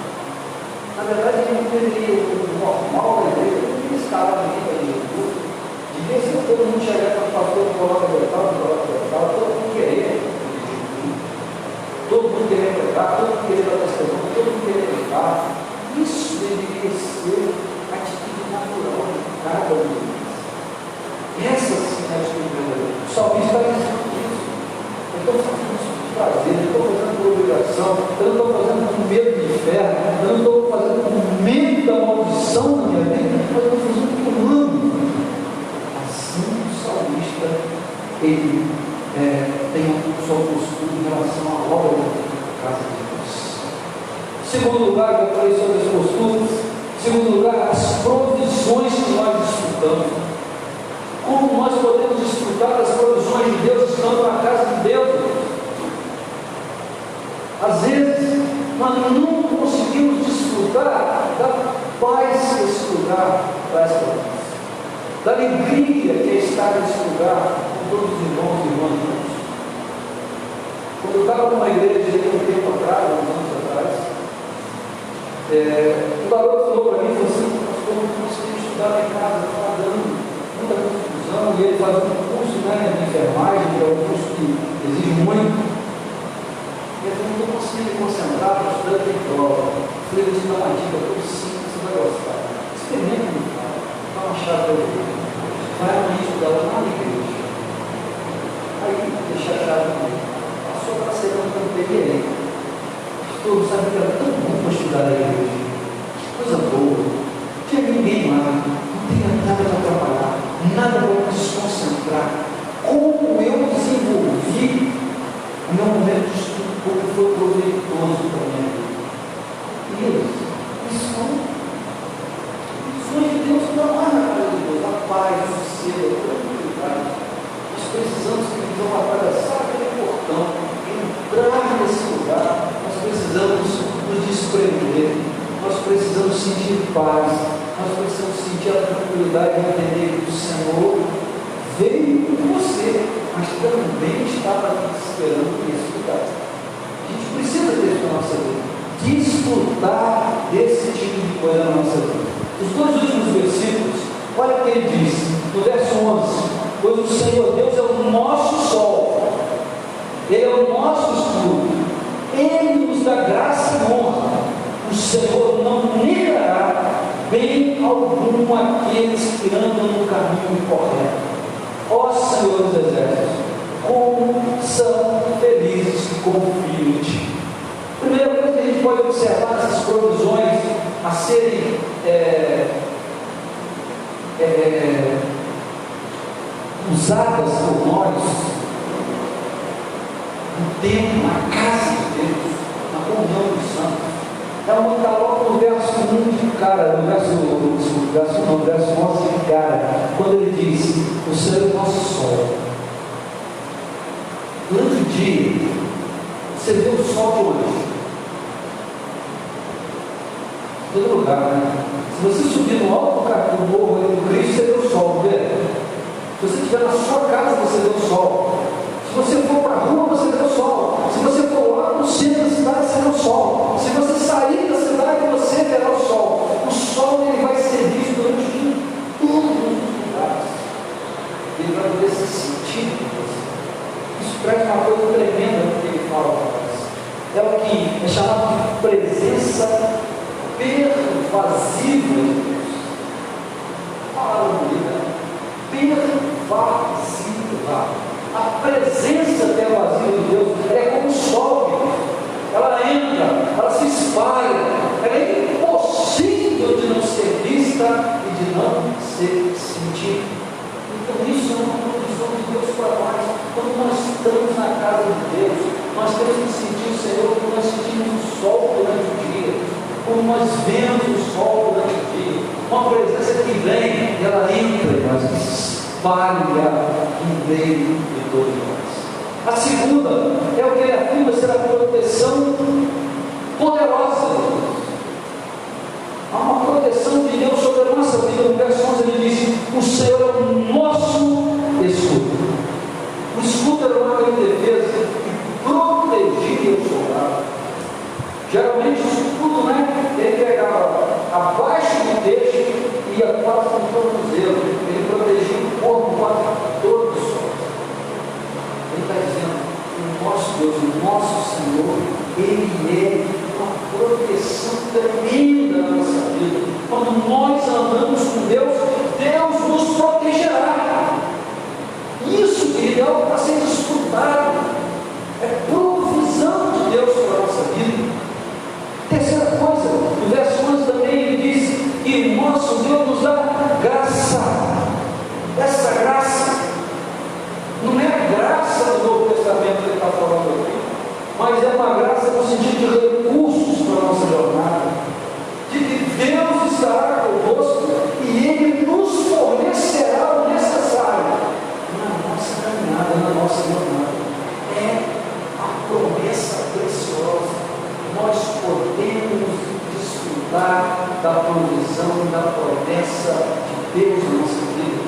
na verdade, ele não deveria, o normal da igreja, não deveria escalar ninguém para dirigir o culto. Devia ser todo mundo chegar para o pastor, coloca todo mundo querer dirigir o culto. Todo mundo querer pregar, todo mundo querer dar testemunho, todo mundo querer pregar. Isso deveria ser a atitude natural de cada um deles. Essa sim é a atitude verdadeira. O salmista está dizendo isso. Eu estou fazendo isso de prazer, eu estou fazendo por obrigação, eu não estou fazendo com medo de inferno, eu não estou fazendo com medo da maldição ele tenha sua postura em relação à obra da casa de Deus. Segundo lugar, eu falei sobre as posturas. Segundo lugar, as provisões que nós desfrutamos. Como nós podemos desfrutar das provisões de Deus estando na casa de Deus? Às vezes, nós não conseguimos desfrutar da paz que esse lugar traz para nós, da alegria que é estar nesse lugar com todos os irmãos e irmãs. Quando eu estava numa igreja um tempo atrás, uns anos atrás, o garoto falou para mim, assim, pastor, não consegui estudar em casa, estava dando muita confusão, e ele fazia um curso de enfermagem, que é um curso que exige muito. Eu não estou conseguindo me concentrar para estudar em prova. Eu falei, vou te dar uma dica, eu sinto que você vai gostar. Experimenta, dá uma chave para ele. Vai amanhã estudar lá na igreja. Aí, deixa a chave para ele. Passou para ser que eu peguei ele. Pastor, sabe que era tão bom para estudar na igreja. Coisa boa. Não tinha ninguém lá. Não tinha nada para trabalhar. Nada para me desconcentrar. Como eu desenvolvi o meu momento de estudo, como foi proveitoso para a minha vida. E isso de Deus não há na casa de Deus, a paz, o sossego, a tranquilidade. Nós precisamos que Deus atravessar aquele portão, entrar nesse lugar. Nós precisamos nos desprender, nós precisamos sentir paz, nós precisamos sentir a tranquilidade de entender que o Senhor veio com você, mas também estava esperando nesse lugar. A gente precisa disso na nossa vida, desfrutar desse tipo de coisa na nossa vida. Os dois últimos versículos, olha o que ele diz, no verso 11: pois o Senhor Deus é o nosso sol, Ele é o nosso escudo, Ele nos dá graça e honra. O Senhor não negará bem algum àqueles que andam no caminho correto. Ó Senhor dos Exércitos, como são felizes que confiam em Ti. Primeira coisa que a gente pode observar nessas provisões a serem usadas por nós no templo, na casa de Deus, na comunhão dos santos. Ela está logo no verso 1 de cara, no verso 11 de cara, quando ele diz: o Senhor é o nosso sol. Durante o dia, você vê o sol de hoje. Em todo lugar, né? Se você subir no alto do morro do Cristo, você vê o sol, vê? Se você estiver na sua casa, você vê o sol. Se você for para a rua, você vê o sol. Se você for lá no centro da cidade, você vê o sol. Se você sair da cidade, você verá o sol. O sol ele vai ser visto durante todos os lugares. Ele vai poder se sentir com você. Isso traz uma coisa tremenda no que ele fala para nós. É o que é chamado de presença pervasiva de Deus. Fala bonita. Pervasiva. A presença pervasiva de Deus é como o sol. Ela entra, ela se espalha. Ela é impossível de não ser vista e de não ser sentida. Então isso é uma provisão de Deus para nós. Quando nós estamos na casa de Deus, nós temos que sentir o Senhor, quando nós sentimos o sol durante o dia, como nós vemos o sol durante o dia, uma presença que vem, ela entra em nós, espalha no meio de todos nós. A segunda é o que ele afirma ser a proteção poderosa de Deus. Há uma proteção de Deus sobre a nossa vida. No verso 11 ele diz: o Senhor é o nosso escudo. O escudo era uma arma de defesa que protegia o soldado. Geralmente o escudo, ele pegava abaixo do queixo e ia quase com o tornozelo. Ele protegia o corpo contra todo o sol. Ele está dizendo: o nosso Deus, o nosso Senhor, Ele é uma proteção tremenda na nossa vida. Quando nós andamos com Deus, Deus nos protegerá. Isso, querido, é algo para ser desfrutado. É provisão de Deus para a nossa vida. Terceira coisa, no verso 11 também ele diz que o nosso Deus nos dá graça. Essa graça não é revelação da promessa de Deus na nossa vida.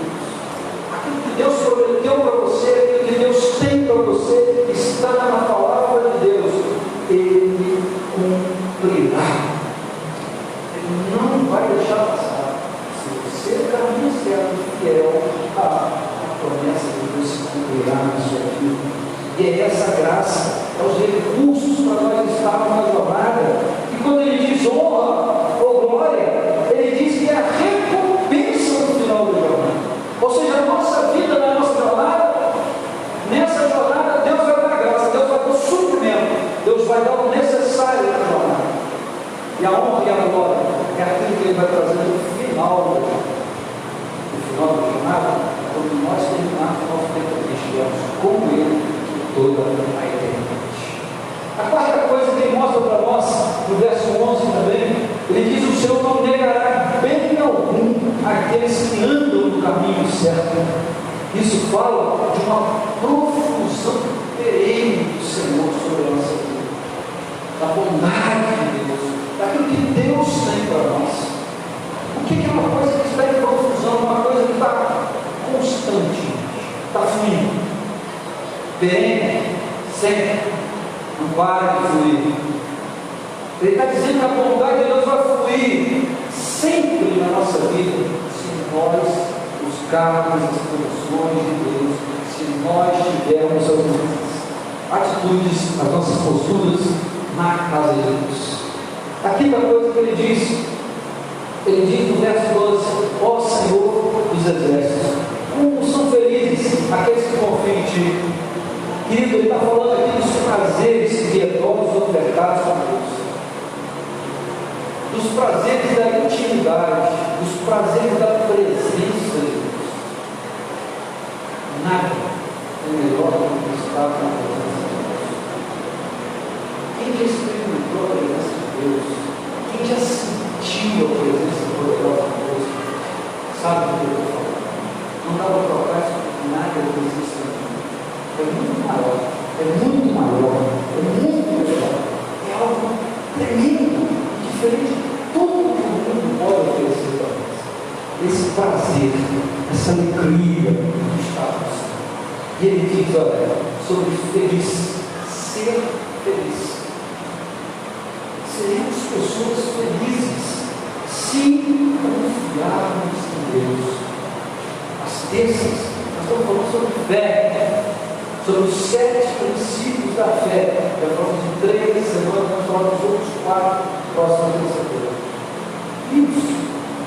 Aquilo que Deus prometeu para você, aquilo que Deus tem para você, está na palavra de Deus. Ele cumprirá. Ele não vai deixar passar. Se você caminha certo e fiel, a promessa de Deus se cumprirá na sua vida. E é essa graça, é os recursos para nós estarmos na jornada. E quando ele diz honra ou glória, ele diz que é a recompensa no final da jornada. Ou seja, a nossa vida, na nossa jornada, nessa jornada, Deus vai dar graça, Deus vai dar o suprimento, Deus vai dar o necessário na jornada. E a honra e a glória é aquilo que ele vai trazer no final da jornada, quando nós terminarmos o nosso tempo cristiano com ele toda a eternidade. A quarta coisa que ele mostra para nós, no verso 11 também, ele diz: o Senhor não negará bem algum aqueles que andam no caminho certo. Isso fala de uma profusão perene do Senhor sobre a nossa vida, da bondade de Deus, daquilo que Deus tem para nós. O que é uma coisa que está em profusão? Uma coisa que está constante, está fluindo, perene, sempre, não para de fluir. Ele está dizendo que a bondade de Deus vai fluir sempre na nossa vida, se nós buscarmos as promoções de Deus, se nós tivermos as atitudes, as nossas posturas na casa de Deus. Aqui uma coisa que ele diz no verso 12: ó Senhor dos exércitos, como são felizes aqueles que confiam em Ti. Querido, ele está falando aqui dos prazeres piedosos ofertados por Deus, dos prazeres da intimidade, dos prazeres da presença de Deus. Nada é melhor do que estar na presença de Deus. Quem já experimentou a presença de Deus, quem já sentiu a presença poderosa de Deus, sabe o que eu estou falando. Não dá para trocar isso por nada que existe na vida. É muito maior, é muito melhor, é algo tremendo, diferente de tudo que o mundo pode oferecer para nós. Esse prazer, essa alegria de estar com o Senhor. E ele diz: olha, sobre feliz, ser feliz. Seremos pessoas felizes se confiarmos em Deus. As terças, nós estamos falando sobre fé, sobre os 7 princípios da fé. Já falamos de 3 semanas, vamos falar dos outros 4 próximas terça-feira. Isso,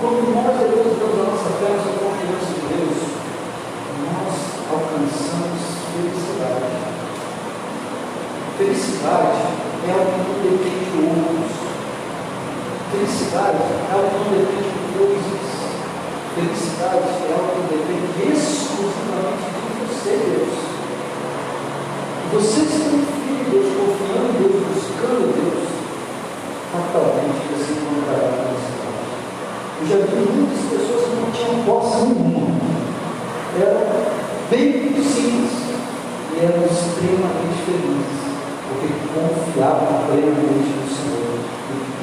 quando nós depositamos a nossa fé, a nossa confiança em Deus, nós alcançamos felicidade. Felicidade é algo que não depende de outros. Felicidade é algo que não depende de coisas. Felicidade é algo que depende exclusivamente de você, Deus. Você se confia em Deus, confiando em Deus, buscando Deus, fatalmente você encontrará a felicidade. Eu já vi muitas pessoas que não tinham posse nenhuma, eram bem simples e eram extremamente felizes, porque confiavam plenamente no Senhor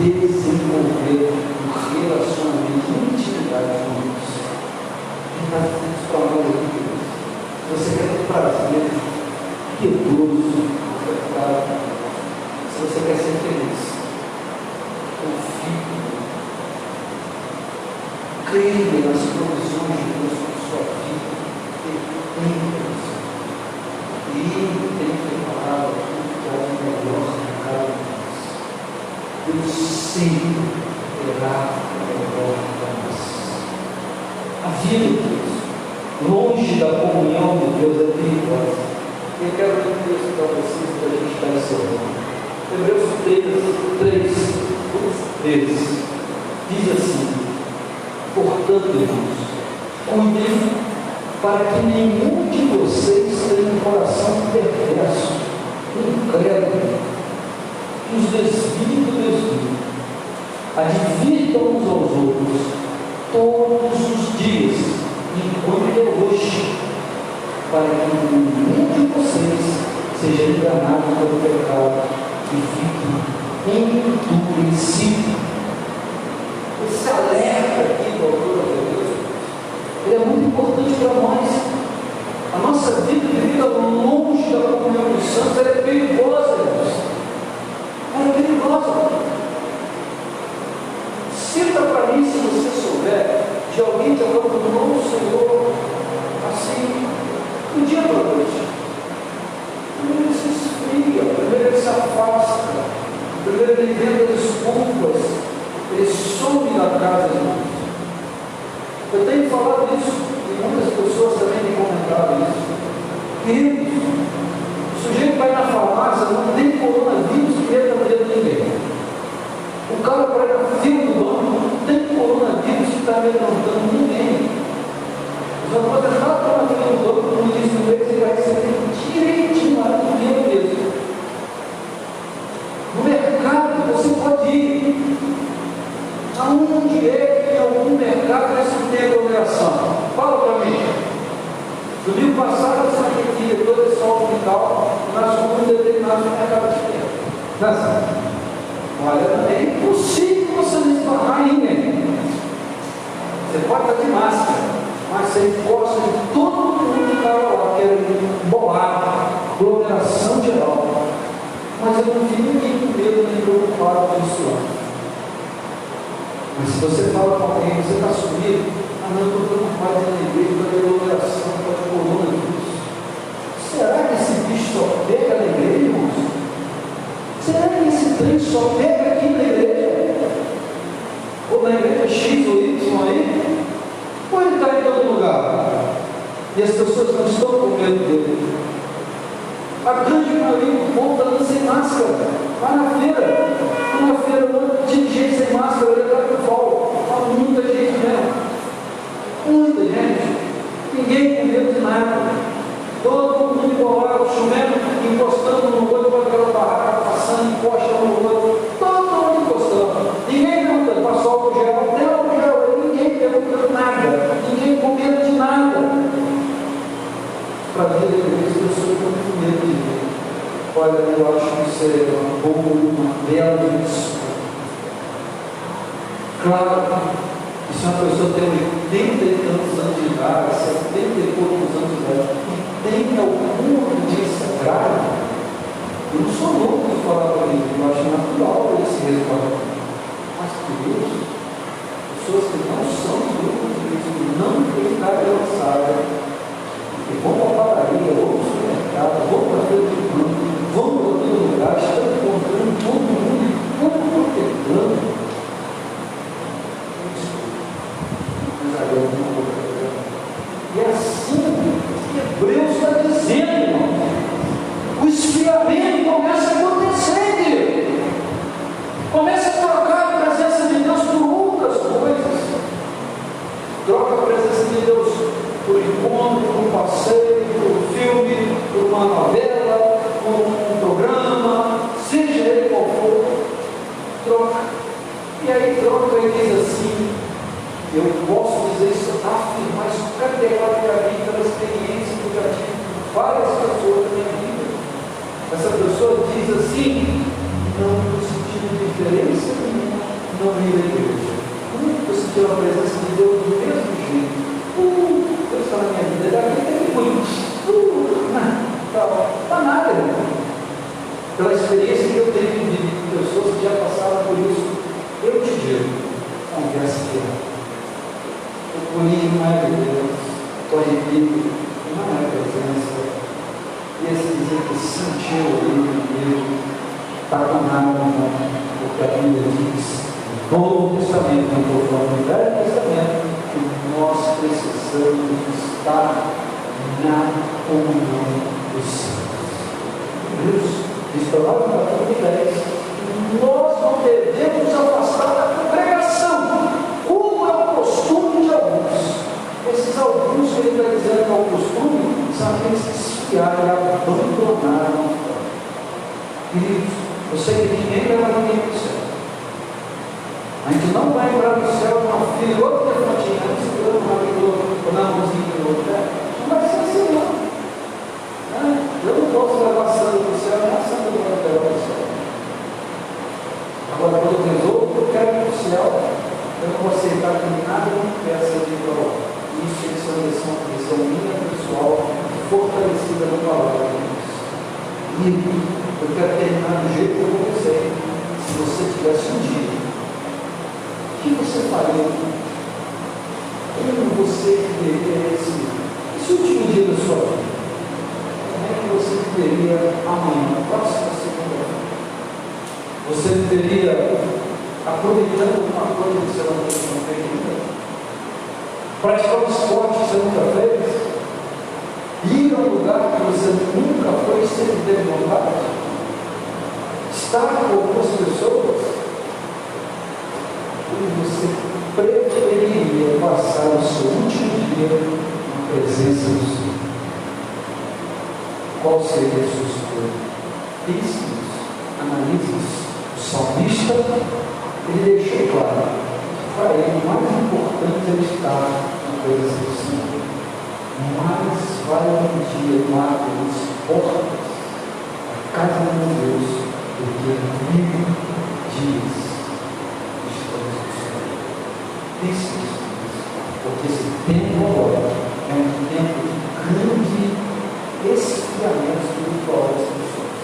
e desenvolveram um relacionamento de intimidade com Deus. Quem está dizendo isso para nós aqui, Deus? Você quer ter prazer piedoso, se você quer ser feliz, confie em Deus, creia nas provisões de Deus para a sua vida, e Ele tem preparado aquilo que é o melhor para cada um de nós. Deus sempre terá o melhor para nós. A vida de Deus, longe da comunhão de Deus, é perigosa. Eu quero ler um texto para vocês para a gente estar encerrando. Hebreus 3 diz assim: portanto, irmãos, cuidem para que nenhum de vocês tenha um coração perverso, incrédulo, que os desvie do desvio. Advirtam uns aos outros todos os dias, enquanto é hoje, para que nenhum de vocês seja enganado pelo pecado e fique endurecido. Esse alerta irmãos. Eu tenho falado isso e muitas pessoas também têm comentado isso. Queridos, o sujeito vai na farmácia, não tem coronavírus que meta no dedo de ninguém. O cara vai na fila do banco, não tem coronavírus que está amedrontando ninguém. Os aposentados estão na fila do banco, como diz no mês, ele vai receber direitinho lá no dinheiro mesmo. No mercado, você pode ir. Aonde é que em algum mercado esse tem aglomeração? Fala para mim. Domingo passado, essa aqui, todo esse sol vital, nós fomos em determinados mercados de tempo. Olha, é impossível você não esbarrar em ninguém. Você pode estar de máscara, mas você encosta de todo mundo que estava lá, que era bolado, aglomeração geral. Mas eu não vi ninguém com medo nem preocupado disso lá. Mas se você fala com alguém, você está sumido, não estou preocupado em igreja, com a aglomeração, com a coronavírus. Será que esse bicho só pega na igreja, irmãos? Será que esse trem só pega aqui na igreja? Ou na igreja X ou Y aí? Ou ele está em todo lugar? E as pessoas não estão com medo dele. A grande maioria do povo está andando sem máscara. Vai na feira. Na feira, um monte de gente sem máscara, ele está com fome. Muita gente mesmo. Muita gente. Ninguém com medo de nada. Todo mundo embolado, chovendo, encostando no outro, com aquela barraca, passando, encostando no outro. Todo mundo encostando. Ninguém pergunta, passou álcool gel. Tem álcool gel aí, ninguém pergunta nada. Ninguém com medo de nada. Para ver as pessoas com medo de ver. Olha, eu acho que isso é uma bela desculpa. Claro que se uma pessoa tem 80 e tantos anos de idade, 70 e poucos anos de idade, e tem alguma doença grave, eu não sou louco de falar para ele, eu acho natural ele se resguardar. Mas por isso, pessoas que não são do grupo de Cristo, que não têm idade avançada, que vão para a padaria, vão para o supermercado, vão para a feira de banco, vão para todo lugar, estão encontrando todo mundo, como protegendo. E assim, Hebreus está dizendo, irmão, o esfriamento começa a acontecer, começa a trocar a presença de Deus por outras coisas. Troca a presença de Deus por encontro, por um passeio, por um filme, por uma novela, por um programa, seja ele qual for, troca. E aí troca e diz assim, eu posso dizer isso, afirmar isso categoricamente pela experiência que eu já tive com várias pessoas da minha vida. Essa pessoa diz assim, não estou sentindo diferença nenhuma, não vim da igreja. Estou sentindo a presença de Deus do mesmo jeito. Deus está na minha vida, ele é muito. Não está nada, irmão. Pela experiência que eu tenho vivido com pessoas que já passaram por isso, eu te digo, conversa aqui. O corinho não é Deus, o arrepio não é presença. E esse dizer que sentiu ali mesmo, está com nada não, porque a Bíblia diz, no Novo Testamento, no Velho Testamento, que nós precisamos estar na comunhão dos santos. Deus diz para lá no capítulo 10, nós não devemos afastar da congregação, como é o costume de alguns. Esses alguns que ele está dizendo que é o costume, são aqueles que esfriaram e abandonaram a fé. Queridos, eu sei que ninguém leva ninguém para o céu. A gente não vai entrar no céu com uma filha, outra telefontinha, segurando uma vida, ou na mãozinha do outro. Não vai ser assim, não. Eu não posso levar a Sandra para o céu, nem a Sandra não vai levar para o céu. Agora, quando eu resolvo que eu quero ir para o céu, eu não vou aceitar que nada me impeça de ir para lá. Isso é uma lição minha pessoal, fortalecida na palavra de Deus. E eu quero terminar do jeito que eu comecei. Se você tivesse um dia, o que você faria? Como você viveria esse último dia da sua vida? Como é que você viveria amanhã, próxima segunda-feira? Você viveria aproveitando uma coisa que você não tem? Praticar um esporte que você nunca fez, ir a um lugar que você nunca foi, sempre teve vontade, estar com algumas pessoas, e você preferiria passar o seu último dia na presença do Senhor. Qual seria a sua escolha? Pense nisso, analise isso. O salmista, ele deixou claro que para ele o mais importante é estar na presença do Senhor. Mais vale um dia no ato das portas da casa de Deus do que 1000 dias distantes do Senhor. Pense nisso, porque esse tempo agora é um tempo de grande esfriamento espiritual das pessoas.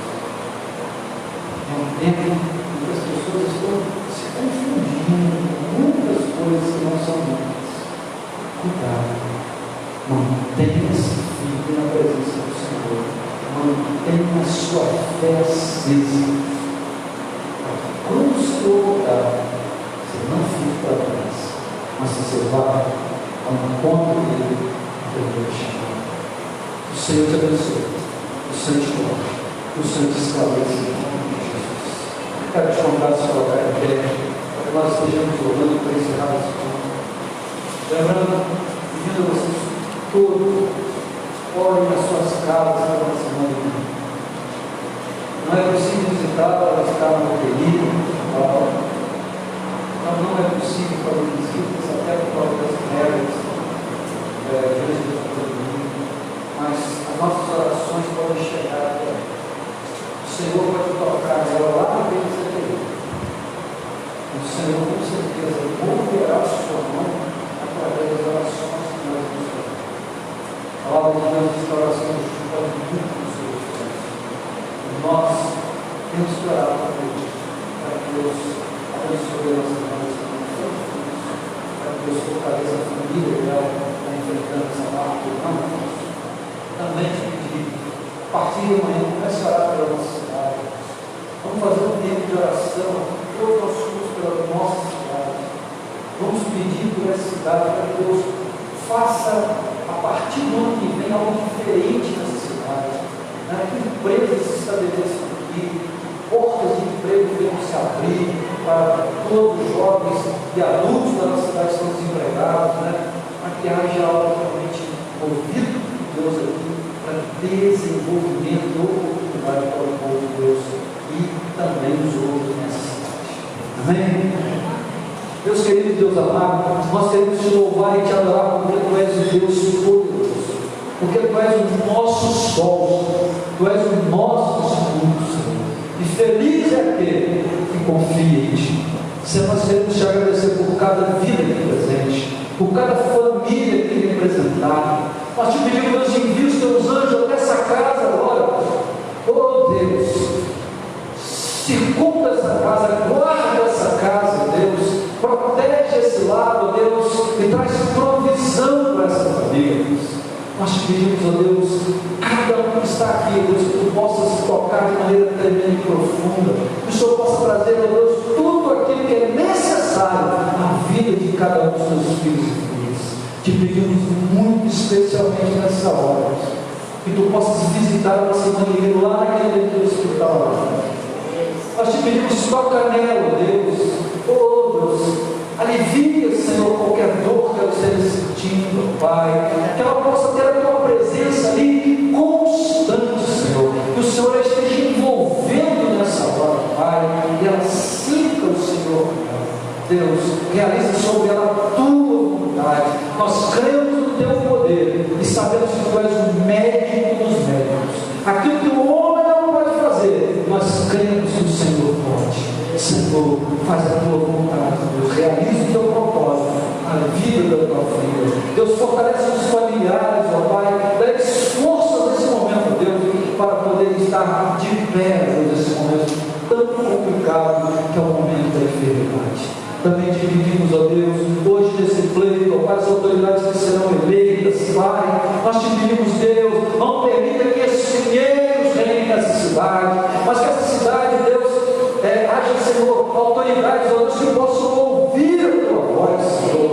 É um tempo em que as pessoas estão se confundindo com muitas coisas que não são muitas. Cuidado. Mantenha-se firme na presença do Senhor. Mantenha a sua fé acesa. Quando o Senhor voltar, você não fique para trás, mas você vá ao encontro dele que eu vou te chamar. O Senhor te abençoe. O Senhor te coloque. O Senhor te esclareça em nome de Jesus. Quero te convidar a se colocar em pé, para que nós estejamos orando para encerrar esse ponto. Lembrando, pedindo a vocês todos, orem nas suas casas na semana. Não é possível visitar, ela está na UTI, então não é possível fazer visitas até por causa das regras diante da pandemia, mas as nossas orações podem chegar até ela. O Senhor pode tocar ela lá na frente da UTI. O Senhor com certeza moverá a sua mão através das orações que nós nos fazemos. A palavra de Deus diz que a oração do justo pode muito nos seus pés. Nós temos que orar para Deus, para que Deus abençoe a nossa vida, para que Deus fortaleça a família dela, está enfrentando essa marca que não é nossa. Também te pedir, a partir de amanhã, comece a orar pela nossa cidade. Vamos fazer um tempo de oração, todos os nossos pela nossa cidade. Vamos pedir por essa cidade para que Deus faça, a partir do ano que vem, algo diferente nessa cidade. Que empresas se estabeleçam aqui, portas de emprego venham se abrir para todos os jovens e adultos da nossa cidade que estão desempregados, para que haja algo realmente ouvido de Deus aqui, para desenvolvimento e oportunidade para o povo de Deus e também os outros nessa cidade. Amém? Deus querido, Deus amado, nós queremos te louvar e te adorar porque tu és o Deus poderoso, porque tu és o nosso sol, tu és o nosso escudo, Senhor. E feliz é aquele que confia em ti. Senhor, nós queremos te agradecer por cada vida aqui presente, por cada família aqui representada. Nós te pedimos, Deus, envia os teus anjos até essa casa agora. Oh Deus, circunda essa casa, guarda essa casa, Deus. Protege esse lado, Deus, e traz provisão para essa família, Deus. Nós te pedimos, ó Deus, cada um que está aqui, Deus, que tu possas tocar de maneira tremenda e profunda, que o Senhor possa trazer, ó Deus, tudo aquilo que é necessário na vida de cada um dos teus filhos e filhas. Te pedimos muito especialmente nessa hora, Deus, que tu possas visitar a nossa irmã Guerreiro lá naquele hospital. Nós te pedimos, toca nela, Deus. Oh Deus, alivia, Senhor, qualquer dor que ela esteja sentindo, Pai, que ela possa ter a tua presença ali constante, Senhor, que o Senhor a esteja envolvendo nessa hora, Pai, e ela sinta o Senhor, Deus, realiza sobre ela a tua vontade. Nós cremos no teu poder e sabemos que tu és o médico dos médicos. Aquilo que o homem não pode fazer, nós cremos que o Senhor pode. Senhor, faz a tua vontade, Deus, realiza o teu propósito, a vida da tua filha. Deus, fortalece os familiares, ó Pai, dá-lhes força nesse momento, Deus, para poder estar de pé, Deus, nesse momento tão complicado que é o momento da enfermidade. Também te pedimos, ó Deus, hoje nesse pleito, ó Pai, as autoridades que serão eleitas, Pai, nós te pedimos, Deus, não permita que esses pinheiros reinem nessa cidade, mas que essa cidade, Deus, haja, Senhor, autoridades, ó Deus, que possam ouvir a tua voz, Senhor,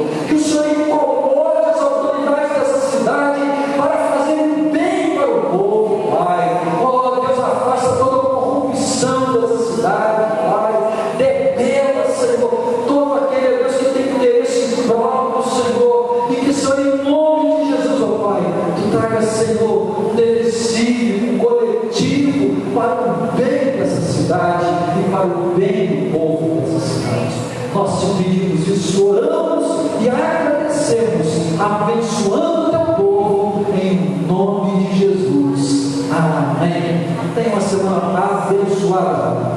te pedimos isso, oramos e agradecemos, abençoando o teu povo, em nome de Jesus. Amém. Tenha uma semana abençoada.